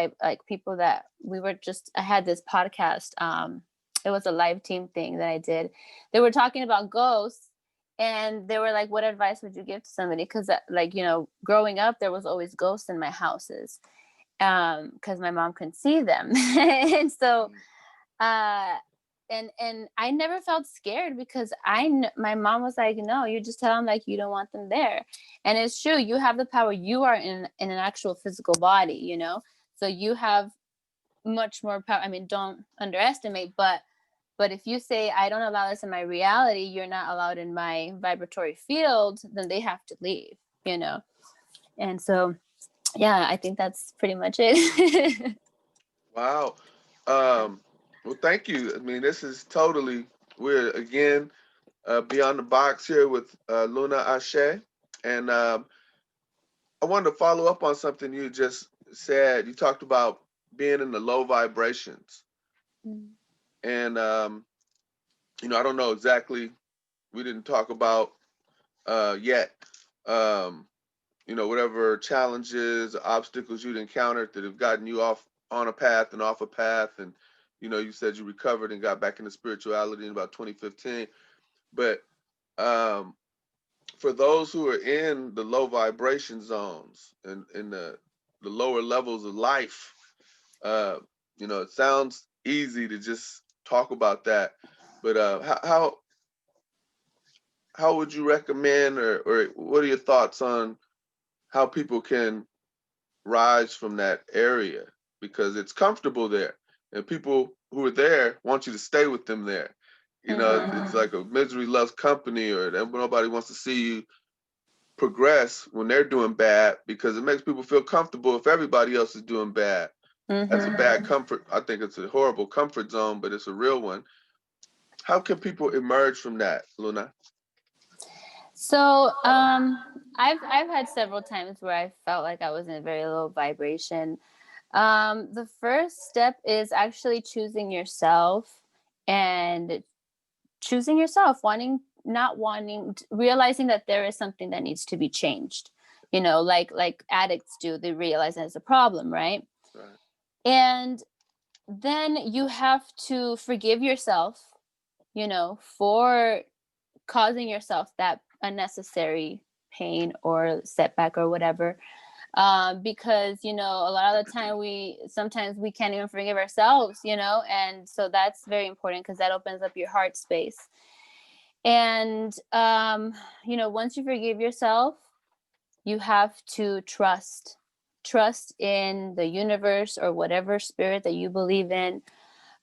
people that I had this podcast, it was a live team thing that I did. They were talking about ghosts, and they were like, what advice would you give to somebody? Because growing up, there was always ghosts in my houses, because my mom couldn't see them. And so Mm. uh and I never felt scared, because my mom was like, no, you just tell them like you don't want them there. And it's true, you have the power. You are in an actual physical body, so you have much more power. I mean, don't underestimate, but if you say, I don't allow this in my reality, you're not allowed in my vibratory field, then they have to leave. And so yeah, I think that's pretty much it. Wow. Well, thank you. I mean, this is totally, we're again beyond the box here with Luna Ashe. And I wanted to follow up on something you just said. You talked about being in the low vibrations. Mm. And, I don't know exactly, we didn't talk about yet, um, whatever challenges, obstacles you'd encountered that have gotten you off on a path and off a path. And, you said you recovered and got back into spirituality in about 2015. But for those who are in the low vibration zones and in the lower levels of life, uh, it sounds easy to just talk about that. But how would you recommend, or what are your thoughts on how people can rise from that area, because it's comfortable there and people who are there want you to stay with them there. It's Mhm. like a misery loves company, or nobody wants to see you progress when they're doing bad, because it makes people feel comfortable if everybody else is doing bad. That's a Mhm. bad comfort. I think it's a horrible comfort zone, but it's a real one. How can people emerge from that, Luna? So, I've had several times where I felt like I was in a very low vibration. The first step is actually choosing yourself, and choosing yourself, not wanting, realizing that there is something that needs to be changed. Like addicts do, they realize there's a problem, right? Right. And then you have to forgive yourself, for causing yourself that unnecessary pain or setback or whatever. Because a lot of the time sometimes we can't even forgive ourselves, and so that's very important, because that opens up your heart space. And once you forgive yourself, you have to trust in the universe, or whatever spirit that you believe in,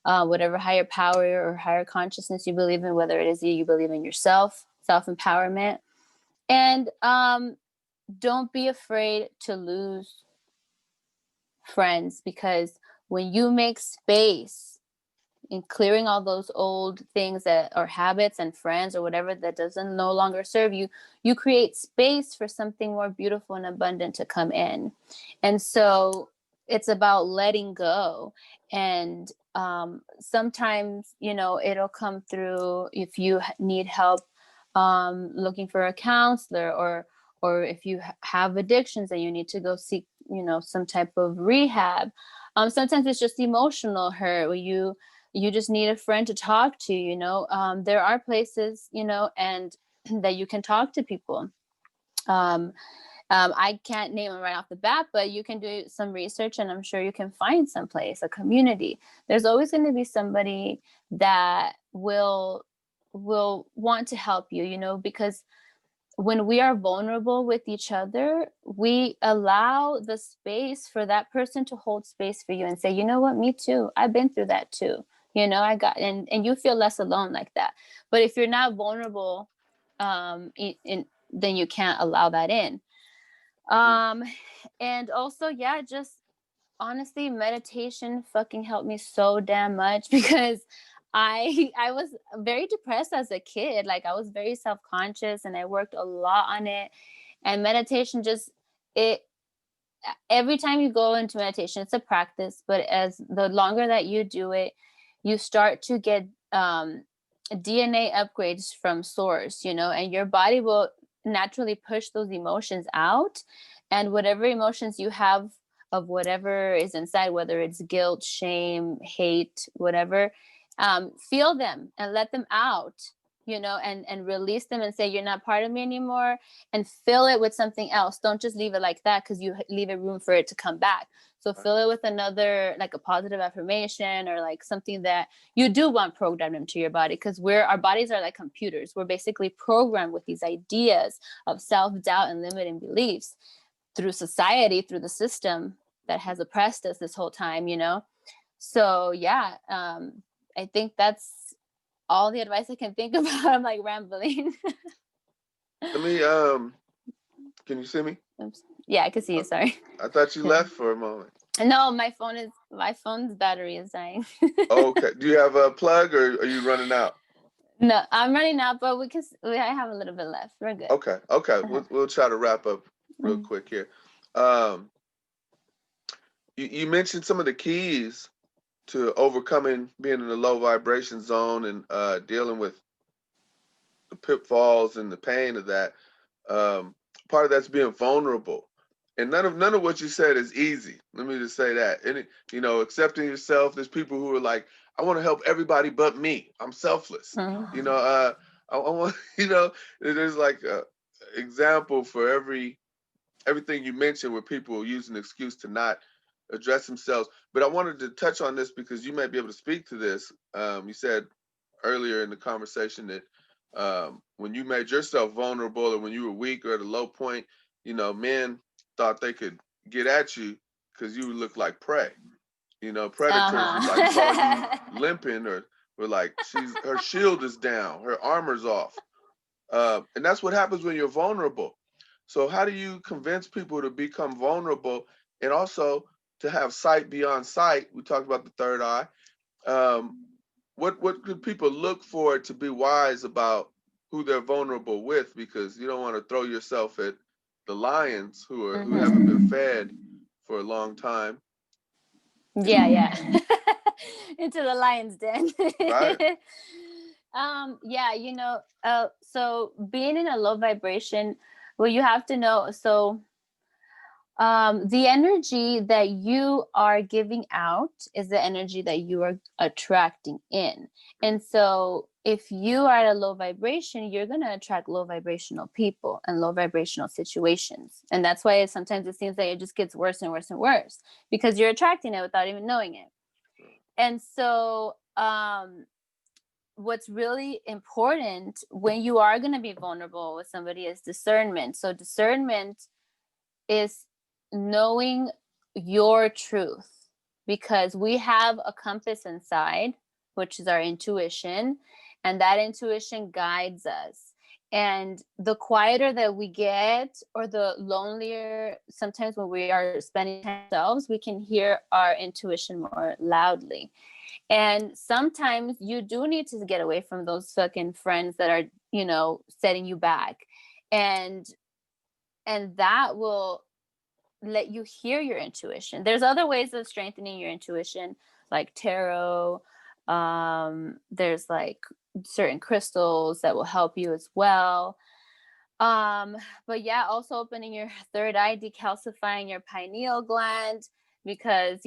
whatever higher power or higher consciousness you believe in, whether it is you believe in yourself, self-empowerment. And don't be afraid to lose friends, because when you make space in clearing all those old things that or habits and friends or whatever that doesn't no longer serve you, you create space for something more beautiful and abundant to come in. And so it's about letting go. And sometimes it'll come through if you need help, looking for a counselor, or if you have addictions and you need to go seek some type of rehab. Sometimes it's just emotional hurt where you just need a friend to talk to. There are places, and that you can talk to people. um, I can't name them right off the bat, but you can do some research and I'm sure you can find someplace, a community. There's always going to be somebody that will want to help you, because when we are vulnerable with each other, we allow the space for that person to hold space for you and say, you know what, me too. I've been through that too. I got, and you feel less alone like that. But if you're not vulnerable, then you can't allow that in. And also, yeah, just honestly, meditation fucking helped me so damn much because I was very depressed as a kid. Like I was very self-conscious and I worked a lot on it. And meditation just it every time you go into meditation, it's a practice, but as the longer that you do it, you start to get DNA upgrades from source, and your body will naturally push those emotions out. And whatever emotions you have of whatever is inside, whether it's guilt, shame, hate, whatever, feel them and let them out, and release them and say, you're not part of me anymore, and fill it with something else. Don't just leave it like that, because you leave a room for it to come back. So fill it with another, like a positive affirmation, or like something that you do want programmed into your body, because our bodies are like computers. We're basically programmed with these ideas of self-doubt and limiting beliefs through society, through the system that has oppressed us this whole time. So yeah, I think that's all the advice I can think about. I'm like rambling. Let me, can you see me? Oops. Yeah, I can see you. Sorry. I thought you left for a moment. No, my phone's battery is dying. Okay. Do you have a plug or are you running out? No, I'm running out, but I have a little bit left. We're good. Okay. We'll try to wrap up real quick here. You mentioned some of the keys to overcoming being in the low vibration zone and dealing with the pitfalls and the pain of that. Part of that's being vulnerable, and none of what you said is easy. Let me just say that. And accepting yourself. There's people who are like, I want to help everybody but me. I'm selfless. I want. There's like a example for everything you mentioned where people use an excuse to not address themselves. But I wanted to touch on this because you may be able to speak to this. You said earlier in the conversation that when you made yourself vulnerable or when you were weak or at a low point, men thought they could get at you because you look like prey. Predators like saw you limping or were like, her shield is down, her armor's off. And that's what happens when you're vulnerable. So how do you convince people to become vulnerable and also to have sight beyond sight? We talked about the third eye. What could people look for to be wise about who they're vulnerable with? Because you don't want to throw yourself at the lions who haven't been fed for a long time. Yeah. Into the lion's den. Right. Yeah, so being in a low vibration, well, you have to know. So the energy that you are giving out is the energy that you are attracting in. And so if you are at a low vibration, you're going to attract low vibrational people and low vibrational situations. And that's why sometimes it seems like it just gets worse and worse and worse, because you're attracting it without even knowing it. And so what's really important when you are going to be vulnerable with somebody is discernment. So discernment is knowing your truth, because we have a compass inside, which is our intuition, and that intuition guides us. And the quieter that we get, or the lonelier, sometimes when we are spending time ourselves, we can hear our intuition more loudly. And sometimes you do need to get away from those fucking friends that are, setting you back. And that will let you hear your intuition. There's other ways of strengthening your intuition, like tarot. There's like certain crystals that will help you as well. But yeah, also opening your third eye, decalcifying your pineal gland, because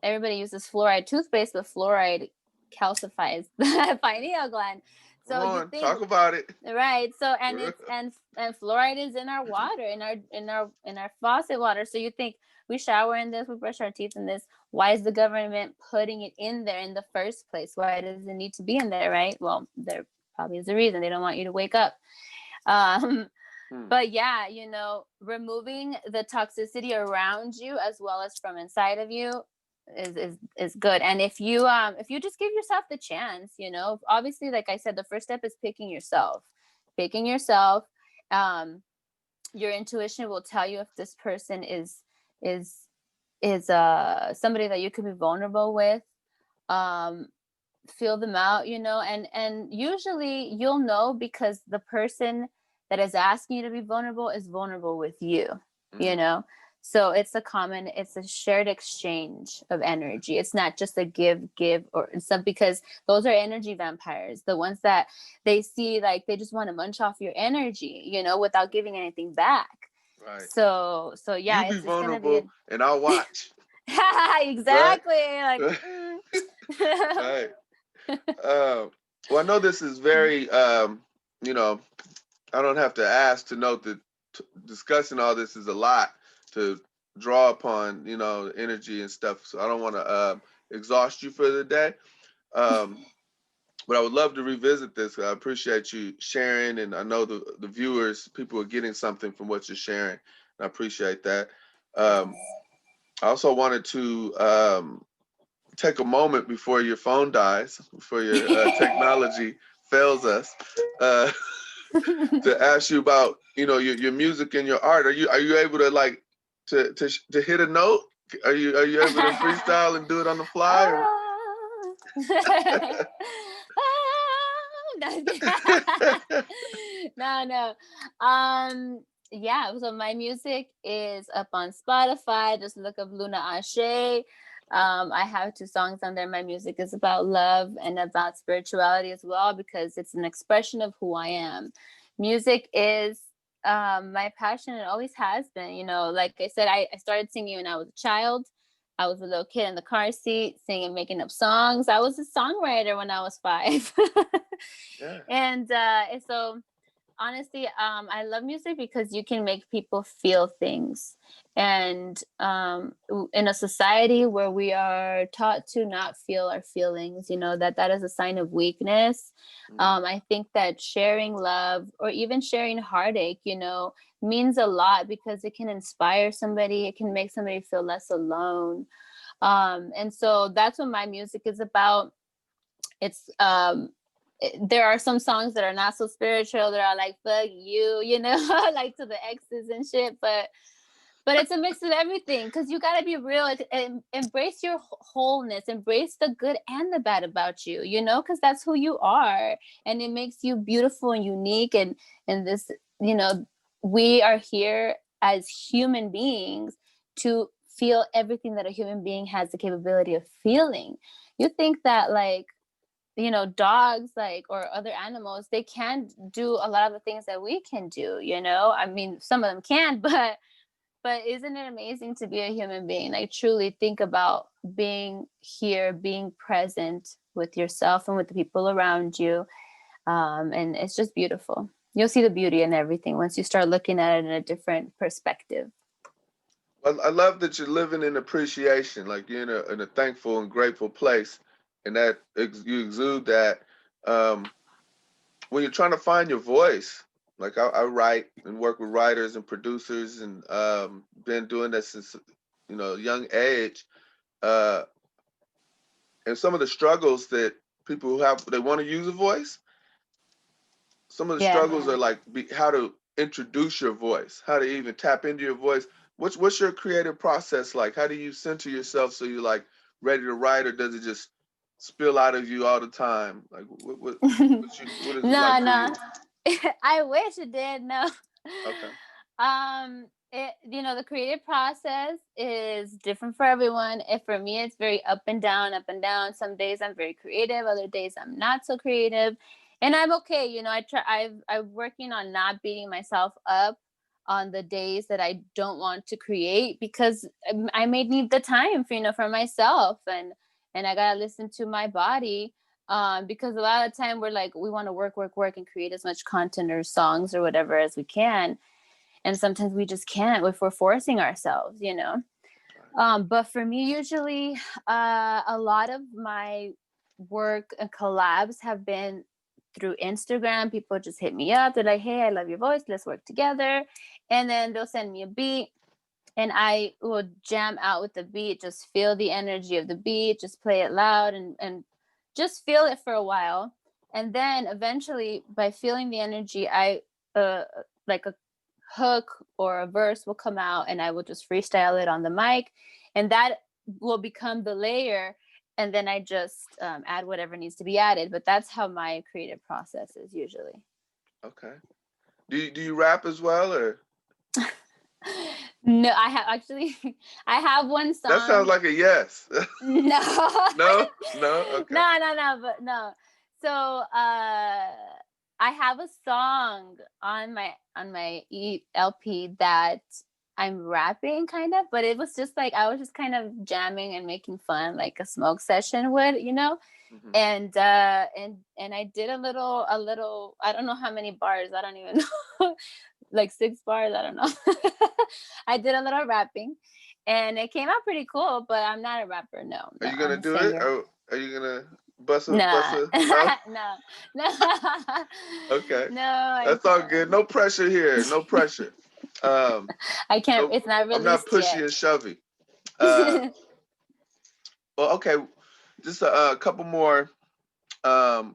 everybody uses fluoride toothpaste, but fluoride calcifies the pineal gland. Come So you on, think, talk about it. right? So and fluoride is in our water, in our faucet water. So you think we shower in this, we brush our teeth in this. Why is the government putting it in there in the first place? Why does it need to be in there, right? Well, there probably is a reason. They don't want you to wake up. Um, but yeah, removing the toxicity around you as well as from inside of you is good. And if you just give yourself the chance, obviously, like I said, the first step is picking yourself. Your intuition will tell you if this person is somebody that you could be vulnerable with. Feel them out, and usually you'll know because the person that is asking you to be vulnerable is vulnerable with you. So it's a shared exchange of energy. It's not just a give or some, because those are energy vampires, the ones that they see like they just want to munch off your energy, without giving anything back. Right. So yeah, you be it's vulnerable and I'll watch. exactly. Right? Like Right. Well, I know this is very, I don't have to ask to note that discussing all this is a lot to draw upon, energy and stuff. So I don't want to exhaust you for the day. But I would love to revisit this. I appreciate you sharing, and I know the viewers, people are getting something from what you're sharing. I appreciate that. I also wanted to take a moment before your phone dies, before your technology fails us, to ask you about your music and your art. Are you able to like to hit a note? Are you able to freestyle and do it on the fly? Or? No. Yeah, so my music is up on Spotify. Just look up Luna Ashe. I have 2 songs on there. My music is about love and about spirituality as well, because it's an expression of who I am. Music is my passion. It always has been. Like I said, I started singing when I was a child. I was a little kid in the car seat singing, making up songs. I was a songwriter when I was 5. Yeah. And so honestly, I love music because you can make people feel things. And in a society where we are taught to not feel our feelings, that is a sign of weakness. I think that sharing love or even sharing heartache, means a lot, because it can inspire somebody. It can make somebody feel less alone. And so that's what my music is about. It's there are some songs that are not so spiritual, that are like fuck you, like to the exes and shit, but it's a mix of everything, because you got to be real and embrace your wholeness, embrace the good and the bad about you, because that's who you are, and it makes you beautiful and unique. And this, we are here as human beings to feel everything that a human being has the capability of feeling. You think that like, dogs, like, or other animals, they can't do a lot of the things that we can do, I mean, some of them can, but isn't it amazing to be a human being? Like, truly think about being here, being present with yourself and with the people around you. And it's just beautiful. You'll see the beauty in everything once you start looking at it in a different perspective. Well, I love that you're living in appreciation, like you're in a thankful and grateful place, and that you exude that. When you're trying to find your voice, like I write and work with writers and producers, and been doing this since young age. Uh, and some of the struggles that people who they want to use a voice, some of the struggles are like how to introduce your voice, how to even tap into your voice. What's your creative process like? How do you center yourself so you're like ready to write, or does it just spill out of you all the time? Like what is it like for you? I wish it did. No. Okay. The creative process is different for everyone. For me, it's very up and down, up and down. Some days I'm very creative, other days I'm not so creative. And I'm okay, you know. I'm working on not beating myself up on the days that I don't want to create, because I may need the time for, you know, for myself, and I gotta listen to my body, because a lot of time we're like, we want to work and create as much content or songs or whatever as we can, and sometimes we just can't if we're forcing ourselves, you know. But for me, usually, a lot of my work and collabs have been through Instagram. People just hit me up. They're like, "Hey, I love your voice. Let's work together." And then they'll send me a beat, and I will jam out with the beat. Just feel the energy of the beat. Just play it loud, and just feel it for a while. And then eventually, by feeling the energy, I like a hook or a verse will come out, and I will just freestyle it on the mic, and that will become the layer, and then I just add whatever needs to be added. But that's how my creative process is usually. Okay. Do you rap as well, or? No, I have actually I have one That sounds song. like a yes. No. No? No? Okay. No, but no. So I have a song on my LP that I'm rapping kind of, but it was just like I was just kind of jamming and making fun, like a smoke session would, you know. Mhm. And I did a little, I don't know how many bars, I don't even know, like 6 bars, I don't know. I did a little rapping, and it came out pretty cool, but I'm not a rapper. No, Are no, you I'm gonna a do it, singer. or are you gonna bust Nah. a no? No, no. Okay. No, I That's all good. can't. No pressure here. No pressure. Um, I can't. no, It's not I'm not released pushy yet. and shovey. Uh, well, okay. Just a couple more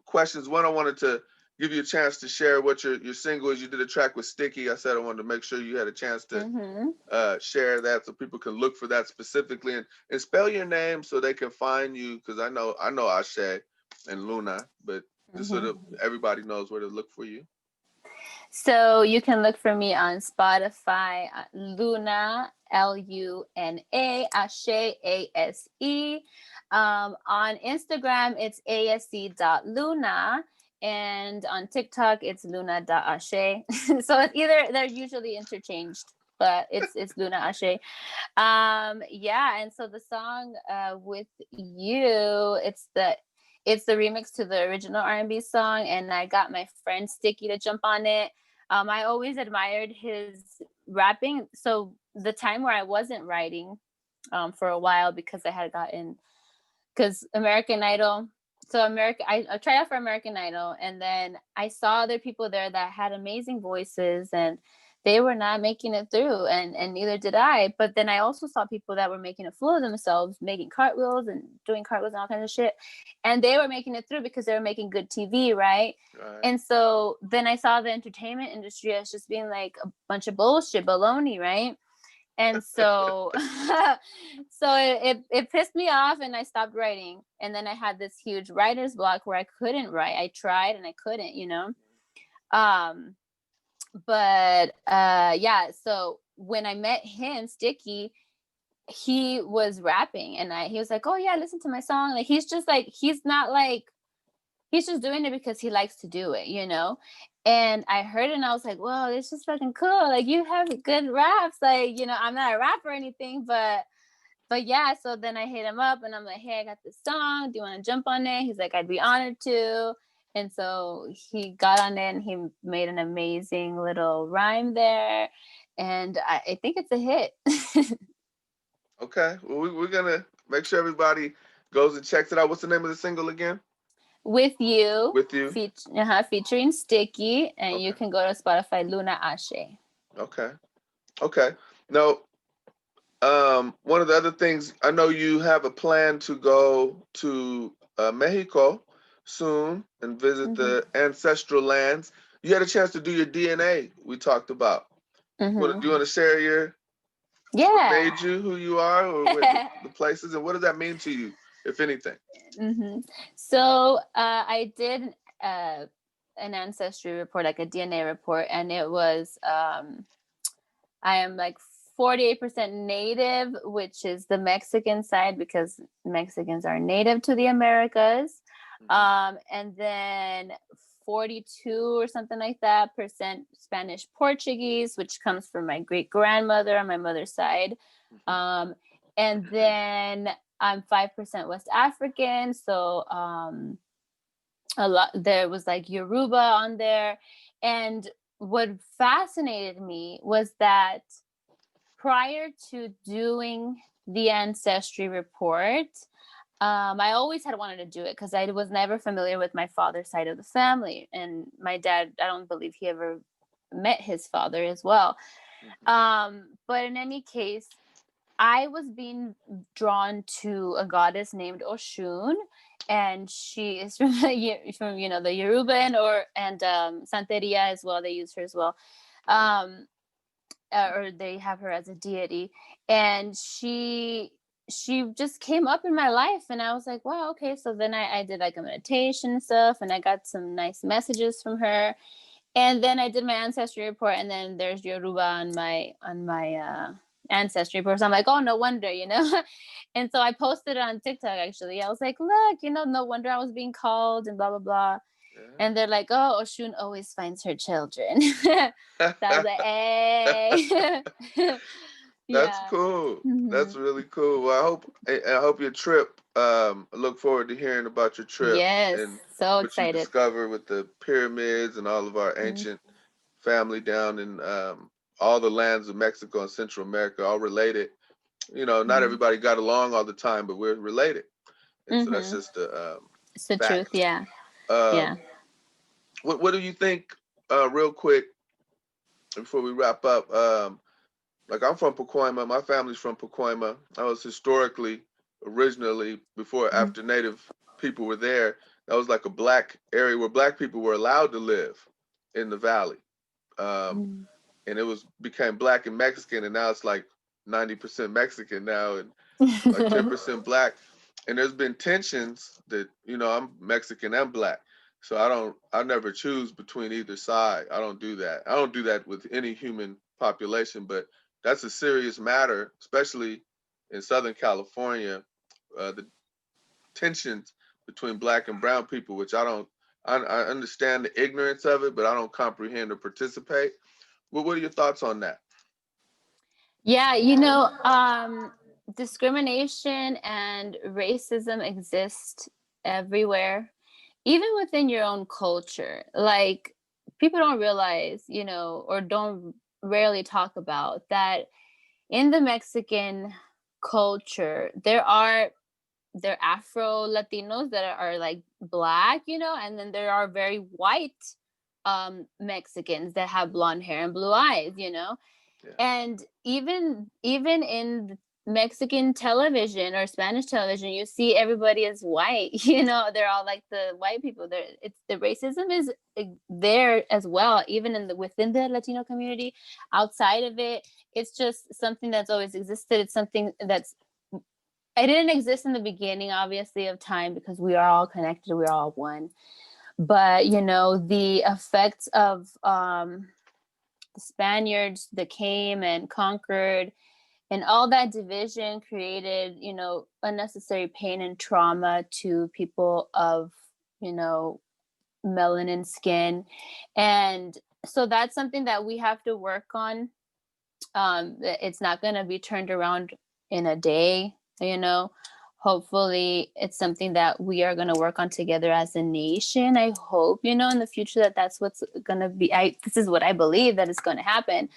questions. One, I wanted to give you a chance to share what your single is. You did a track with Sticky. I said I wanted to make sure you had a chance to share that so people can look for that specifically, and spell your name so they can find you, because I know Ashe and Luna, but just so that everybody knows where to look for you. So you can look for me on Spotify, Luna, Luna, Ashe, ASE. On Instagram, it's ASE.Luna. And on TikTok, it's Luna.Ashe. So it's either, they're usually interchanged, but it's Luna Ashe. Yeah, and so the song with you, it's the remix to the original R&B song, and I got my friend Sticky to jump on it. I always admired his rapping. So the time where I wasn't writing for a while, because I had gotten, because American Idol. So I tried out for American Idol, and then I saw other people there that had amazing voices, and they were not making it through, and neither did I. But then I also saw people that were making a fool of themselves, making cartwheels and doing cartwheels and all kinds of shit, and they were making it through because they were making good TV, right? Right. And so then I saw the entertainment industry as just being like a bunch of bullshit, baloney, right? And so it pissed me off, and I stopped writing. And then I had this huge writer's block where I couldn't write. I tried and I couldn't, you know. But yeah, so when I met him, Sticky, he was rapping, and he was like, "Oh yeah, listen to my song." Like he's just like, he's not like, he's just doing it because he likes to do it, you know? And I heard it, and I was like, whoa, this is fucking cool. Like you have good raps. Like, you know, I'm not a rapper or anything, but yeah. So then I hit him up, and I'm like, hey, I got this song. Do you want to jump on it? He's like, I'd be honored to. And so he got on it, and he made an amazing little rhyme there. And I think it's a hit. Okay. Well, we're gonna make sure everybody goes and checks it out. What's the name of the single again? With You, With You. featuring Sticky, and you Okay. can go to Spotify, Luna Ashe. Okay. Okay. Now, one of the other things, I know you have a plan to go to Mexico soon and visit the ancestral lands. You had a chance to do your DNA. We talked about. Do you want to share what Yeah. made you who you are, or what the places, and what does that mean to you, if anything? So I did an ancestry report, like a DNA report, and it was I am like 48% native, which is the Mexican side, because Mexicans are native to the Americas. And then 42 or something like that percent Spanish Portuguese, which comes from my great grandmother on my mother's side. And then I'm 5% West African. So a lot, there was like Yoruba on there. And what fascinated me was that prior to doing the ancestry report, I always had wanted to do it because I was never familiar with my father's side of the family. And my dad, I don't believe he ever met his father as well. But in any case, I was being drawn to a goddess named Oshun, and she is from the Yoruba and Santeria as well. They use her as well. Or they have her as a deity, and she just came up in my life, and I was like, wow, okay. So then I did like a meditation and stuff, and I got some nice messages from her, and then I did my ancestry report, and then there's Yoruba on my ancestry report. So I'm like, oh, no wonder, and so I posted it on TikTok. Actually, I was like, look, no wonder I was being called and blah blah blah. And they're like, oh, Oshun always finds her children. So I was like, hey. That's cool. That's really cool. Well, I hope your trip. I look forward to hearing about your trip. Yes, and so what excited. you discover with the pyramids and all of our ancient family down in all the lands of Mexico and Central America, all related. Not everybody got along all the time, but we're related. And so that's just it's the fact. truth. Yeah. What do you think, real quick, before we wrap up? Like, I'm from Pacoima. My family's from Pacoima. I was originally, before after Native people were there, that was like a black area where black people were allowed to live in the valley. And it became black and Mexican, and now it's like 90% Mexican now and like 10% black. And there's been tensions that, I'm Mexican and black. So I never choose between either side. I don't do that. I don't do that with any human population, but that's a serious matter, especially in Southern California, the tensions between black and brown people, which I understand the ignorance of it, but I don't comprehend or participate. Well, what are your thoughts on that? Yeah, discrimination and racism exist everywhere, even within your own culture. Like, people don't realize, or don't rarely talk about that in the Mexican culture, there are Afro Latinos that are like black, and then there are very white Mexicans that have blonde hair and blue eyes, and even in Mexican television or Spanish television, you see everybody is white. They're all like the white people. It's the racism is there as well, even within the Latino community. Outside of it, it's just something that's always existed. It's something it didn't exist in the beginning, obviously, of time, because we are all connected. We're all one. But the effects of the Spaniards that came and conquered, and all that division created, unnecessary pain and trauma to people of, melanin skin. And so that's something that we have to work on. It's not going to be turned around in a day, Hopefully it's something that we are going to work on together as a nation. I hope, in the future that's what's going to be. This is what I believe that is going to happen.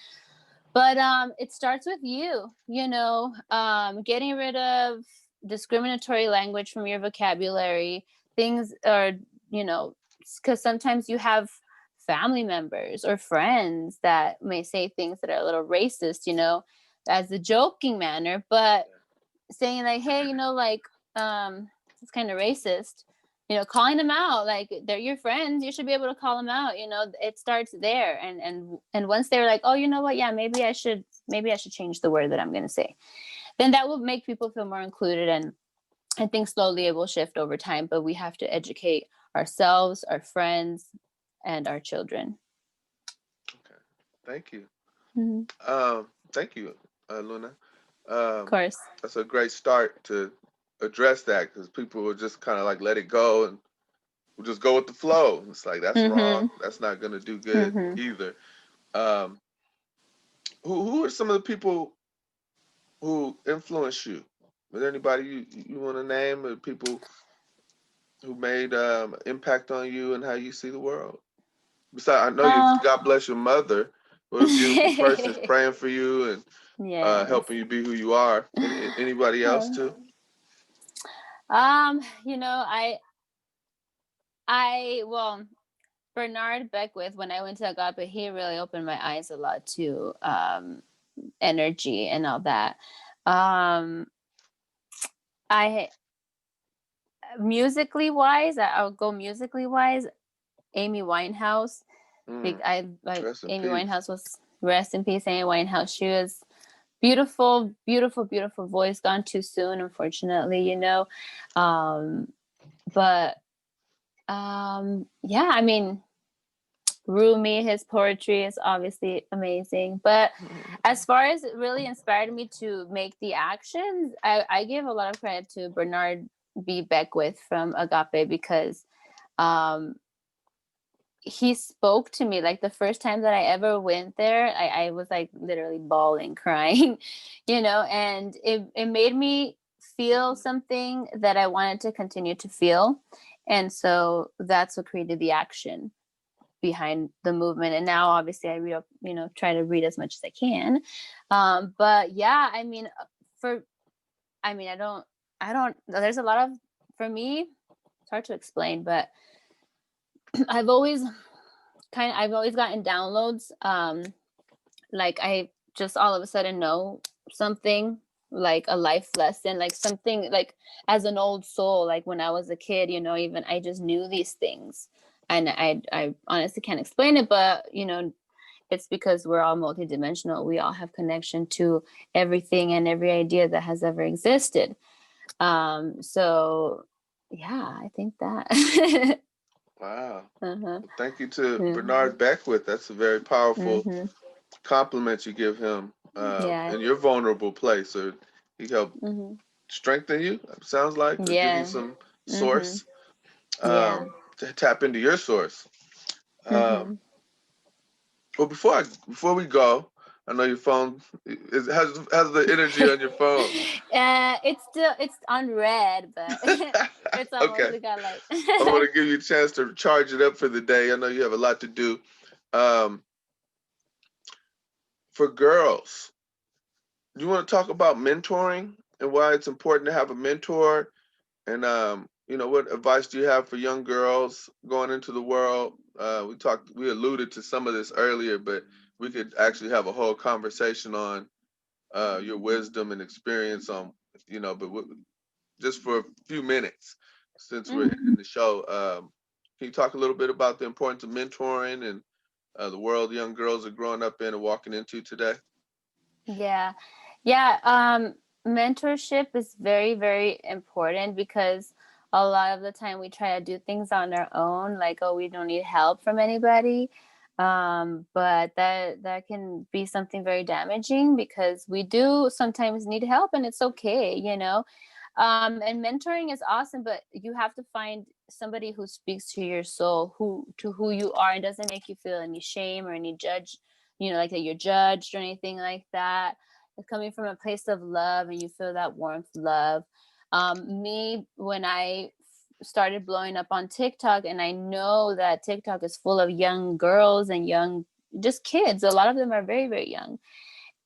But it starts with you, getting rid of discriminatory language from your vocabulary. Things are, because sometimes you have family members or friends that may say things that are a little racist, as a joking manner, but saying like, hey, it's kind of racist, calling them out, like they're your friends, you should be able to call them out. It starts there. And once they're like, oh, you know what? Yeah, maybe I should change the word that I'm going to say. Then that will make people feel more included. And I think slowly it will shift over time, but we have to educate ourselves, our friends, and our children. Okay. Thank you. Mm-hmm. Thank you, Luna. Of course. That's a great start to address that, because people will just kind of like let it go, and just go with the flow. It's like, that's wrong. That's not going to do good Mm-hmm. either. Um, who are some of the people who influence you? Is there anybody you want to name, or people who made impact on you and how you see the world? Besides, I know you. Uh, God bless your mother. What a beautiful person, praying for you and yes. helping you be who you are. Anybody else too? You know, well, Bernard Beckwith, when I went to Agape, he really opened my eyes a lot to energy and all that. Um, I musically wise, I'll go musically wise. Amy Winehouse. I like Rest in Amy peace. Winehouse was rest in peace. Amy Winehouse. She was beautiful, beautiful, beautiful voice. Gone too soon, unfortunately. You know, but yeah. I mean, Rumi, his poetry is obviously amazing. But as far as it really inspired me to make the actions, I give a lot of credit to Bernard B. Beckwith from Agape, because he spoke to me. Like the first time that I ever went there, I was like literally bawling, crying, you know, and it made me feel something that I wanted to continue to feel. And so that's what created the action behind the movement. And now obviously I read up, you know, try to read as much as I can. But yeah, I mean, I don't, there's a lot of, for me, it's hard to explain, but I've always gotten downloads. Like I just all of a sudden know something, like a life lesson, like something, like as an old soul, like when I was a kid, you know, even I just knew these things. And I honestly can't explain it, but you know, it's because we're all multidimensional. We all have connection to everything and every idea that has ever existed. So yeah, I think that. Wow. Uh-huh. Thank you to Mm-hmm. Bernard Beckwith. That's a very powerful Mm-hmm. compliment you give him Yeah. in your vulnerable place. Or he helped Mm-hmm. strengthen you, sounds like, or give you Yeah. some Mm-hmm. source Yeah. to tap into your source. Mm-hmm. Well, before we go, I know your phone has the energy on your phone. It's on red, but it's almost Okay, got like. I'm gonna give you a chance to charge it up for the day. I know you have a lot to do. Um, for girls, do you want to talk about mentoring and why it's important to have a mentor? And you know, what advice do you have for young girls going into the world? We alluded to some of this earlier, but we could actually have a whole conversation on your wisdom and experience on, you know, but just for a few minutes since we're in the show. Can you talk a little bit about the importance of mentoring and the world young girls are growing up in and walking into today? Yeah. Yeah. Mentorship is very, very important, because a lot of the time we try to do things on our own, like, oh, we don't need help from anybody. But that can be something very damaging, because we do sometimes need help, and it's okay, you know. And mentoring is awesome, but you have to find somebody who speaks to your soul, who you are, and doesn't make you feel any shame or any judge, you know, like that you're judged or anything like that. It's coming from a place of love, and you feel that warmth, love. Me, when I started blowing up on TikTok, and I know that TikTok is full of young girls and young, just kids. A lot of them are very, very young.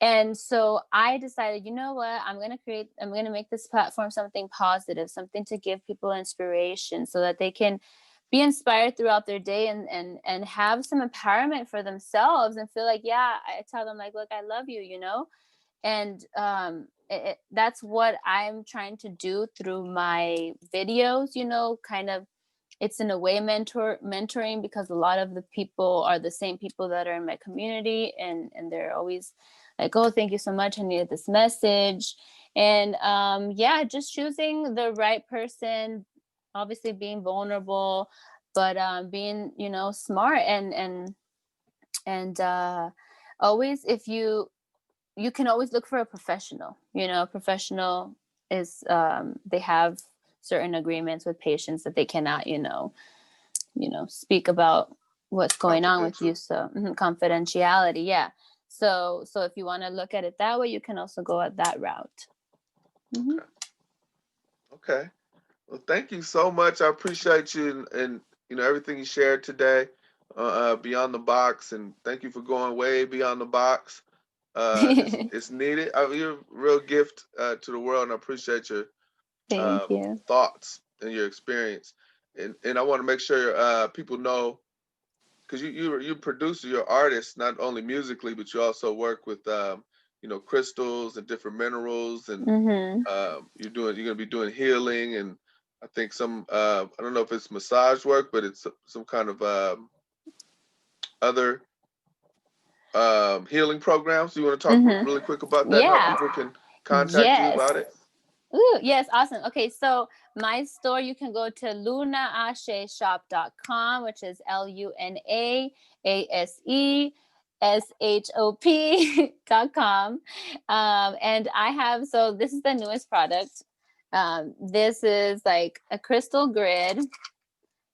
And so I decided, you know what, I'm going to make this platform something positive, something to give people inspiration, so that they can be inspired throughout their day, and have some empowerment for themselves, and feel like, yeah, I tell them like, look, I love you, you know. And that's what I'm trying to do through my videos, you know, kind of. It's in a way mentoring, because a lot of the people are the same people that are in my community, and they're always like, oh, thank you so much, I needed this message. And yeah, just choosing the right person, obviously being vulnerable, but being, you know, smart, and always, if you can always look for a professional. You know, a professional is they have certain agreements with patients that they cannot, you know, speak about what's going on with you. So confidentiality. Yeah. So if you want to look at it that way, you can also go at that route. Mm-hmm. Okay. Well, thank you so much. I appreciate you and everything you shared today, beyond the box, and thank you for going way beyond the box. It's needed. You're a real gift to the world, and I appreciate your Thank you. thoughts and your experience. And I want to make sure people know, because you're a producer, you're an artist, not only musically, but you also work with crystals and different minerals, and you're gonna be doing healing, and I think some I don't know if it's massage work, but it's some kind of other healing programs. You want to talk really quick about that? Yeah. How people can contact you about it? Ooh, yes, awesome. Okay, so my store, you can go to lunaasheshop.com, which is LUNAASESHOP.com. And I have, so this is the newest product. This is like a crystal grid.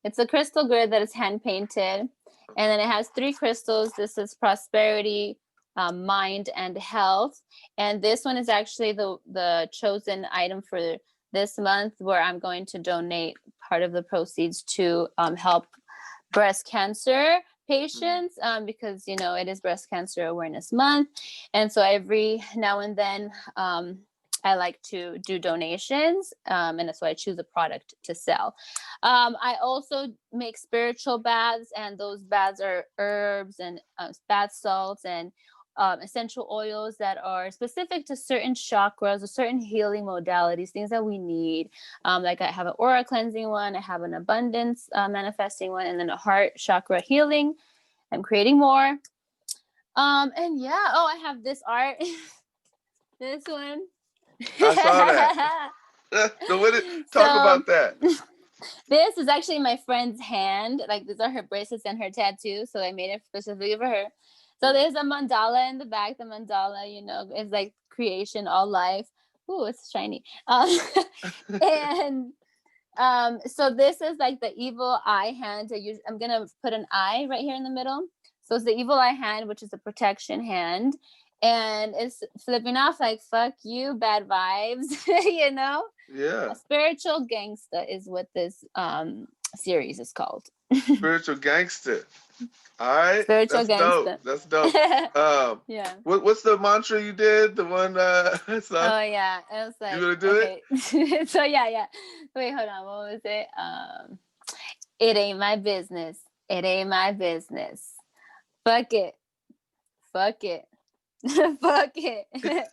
It's a crystal grid that is hand painted. And then it has 3 crystals. This is prosperity, mind, and health. And this one is actually the chosen item for this month, where I'm going to donate part of the proceeds to help breast cancer patients, because it is Breast Cancer Awareness Month. And so every now and then I like to do donations, and that's why I choose a product to sell. I also make spiritual baths, and those baths are herbs and bath salts and essential oils that are specific to certain chakras or certain healing modalities, things that we need. Like I have an aura cleansing one, I have an abundance manifesting one, and then a heart chakra healing. I'm creating more. And yeah, I have this art. This one. I saw that. Talk about that. This is actually my friend's hand. Like, these are her bracelets and her tattoo. So I made it specifically for her. So there's a mandala in the back. The mandala, is like creation, all life. Ooh, it's shiny. And so this is like the evil eye hand. I'm going to put an eye right here in the middle. So it's the evil eye hand, which is a protection hand. And it's flipping off like, fuck you, bad vibes, Yeah. A spiritual gangster is what this series is called. Spiritual gangster. All right. Spiritual gangster. That's dope. Yeah. What's the mantra you did? The one Oh yeah. It was like, you gonna do it? So yeah. Wait, hold on. What was it? It ain't my business. It ain't my business. Fuck it. Fuck it. Fuck it. And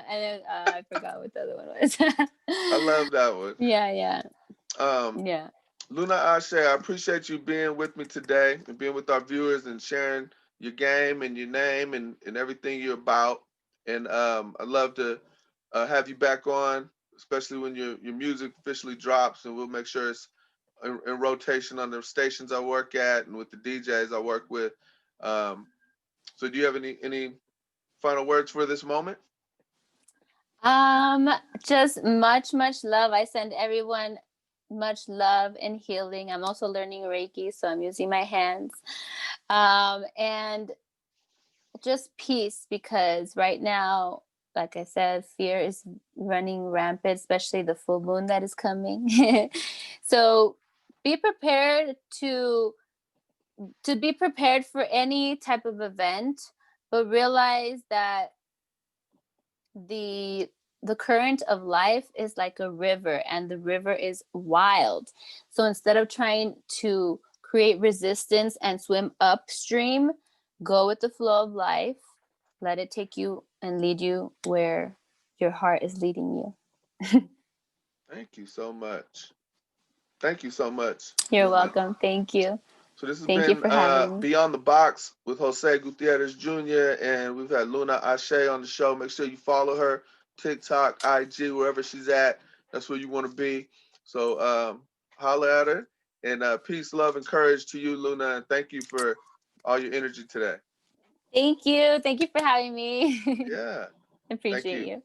then I forgot what the other one was. I love that one. Yeah. Yeah. Luna Ashe, I appreciate you being with me today and being with our viewers and sharing your game and your name and everything you're about. And I'd love to have you back on, especially when your music officially drops, and we'll make sure it's in rotation on the stations I work at and with the DJs I work with. So do you have any final words for this moment? Just much love. I send everyone much love and healing. I'm also learning Reiki, so I'm using my hands. And just peace, because right now, like I said, fear is running rampant, especially the full moon that is coming. So be prepared to be prepared for any type of event, but realize that the current of life is like a river, and the river is wild. So instead of trying to create resistance and swim upstream, go with the flow of life. Let it take you and lead you where your heart is leading you. Thank you so much. Thank you so much. You're welcome. Thank you. So this has Thank been you for having me. Beyond the Box with Jose Gutierrez Jr. And we've had Luna Ashe on the show. Make sure you follow her, TikTok, IG, wherever she's at. That's where you want to be. So holla at her. And peace, love, and courage to you, Luna. And thank you for all your energy today. Thank you. Thank you for having me. Yeah. Appreciate you.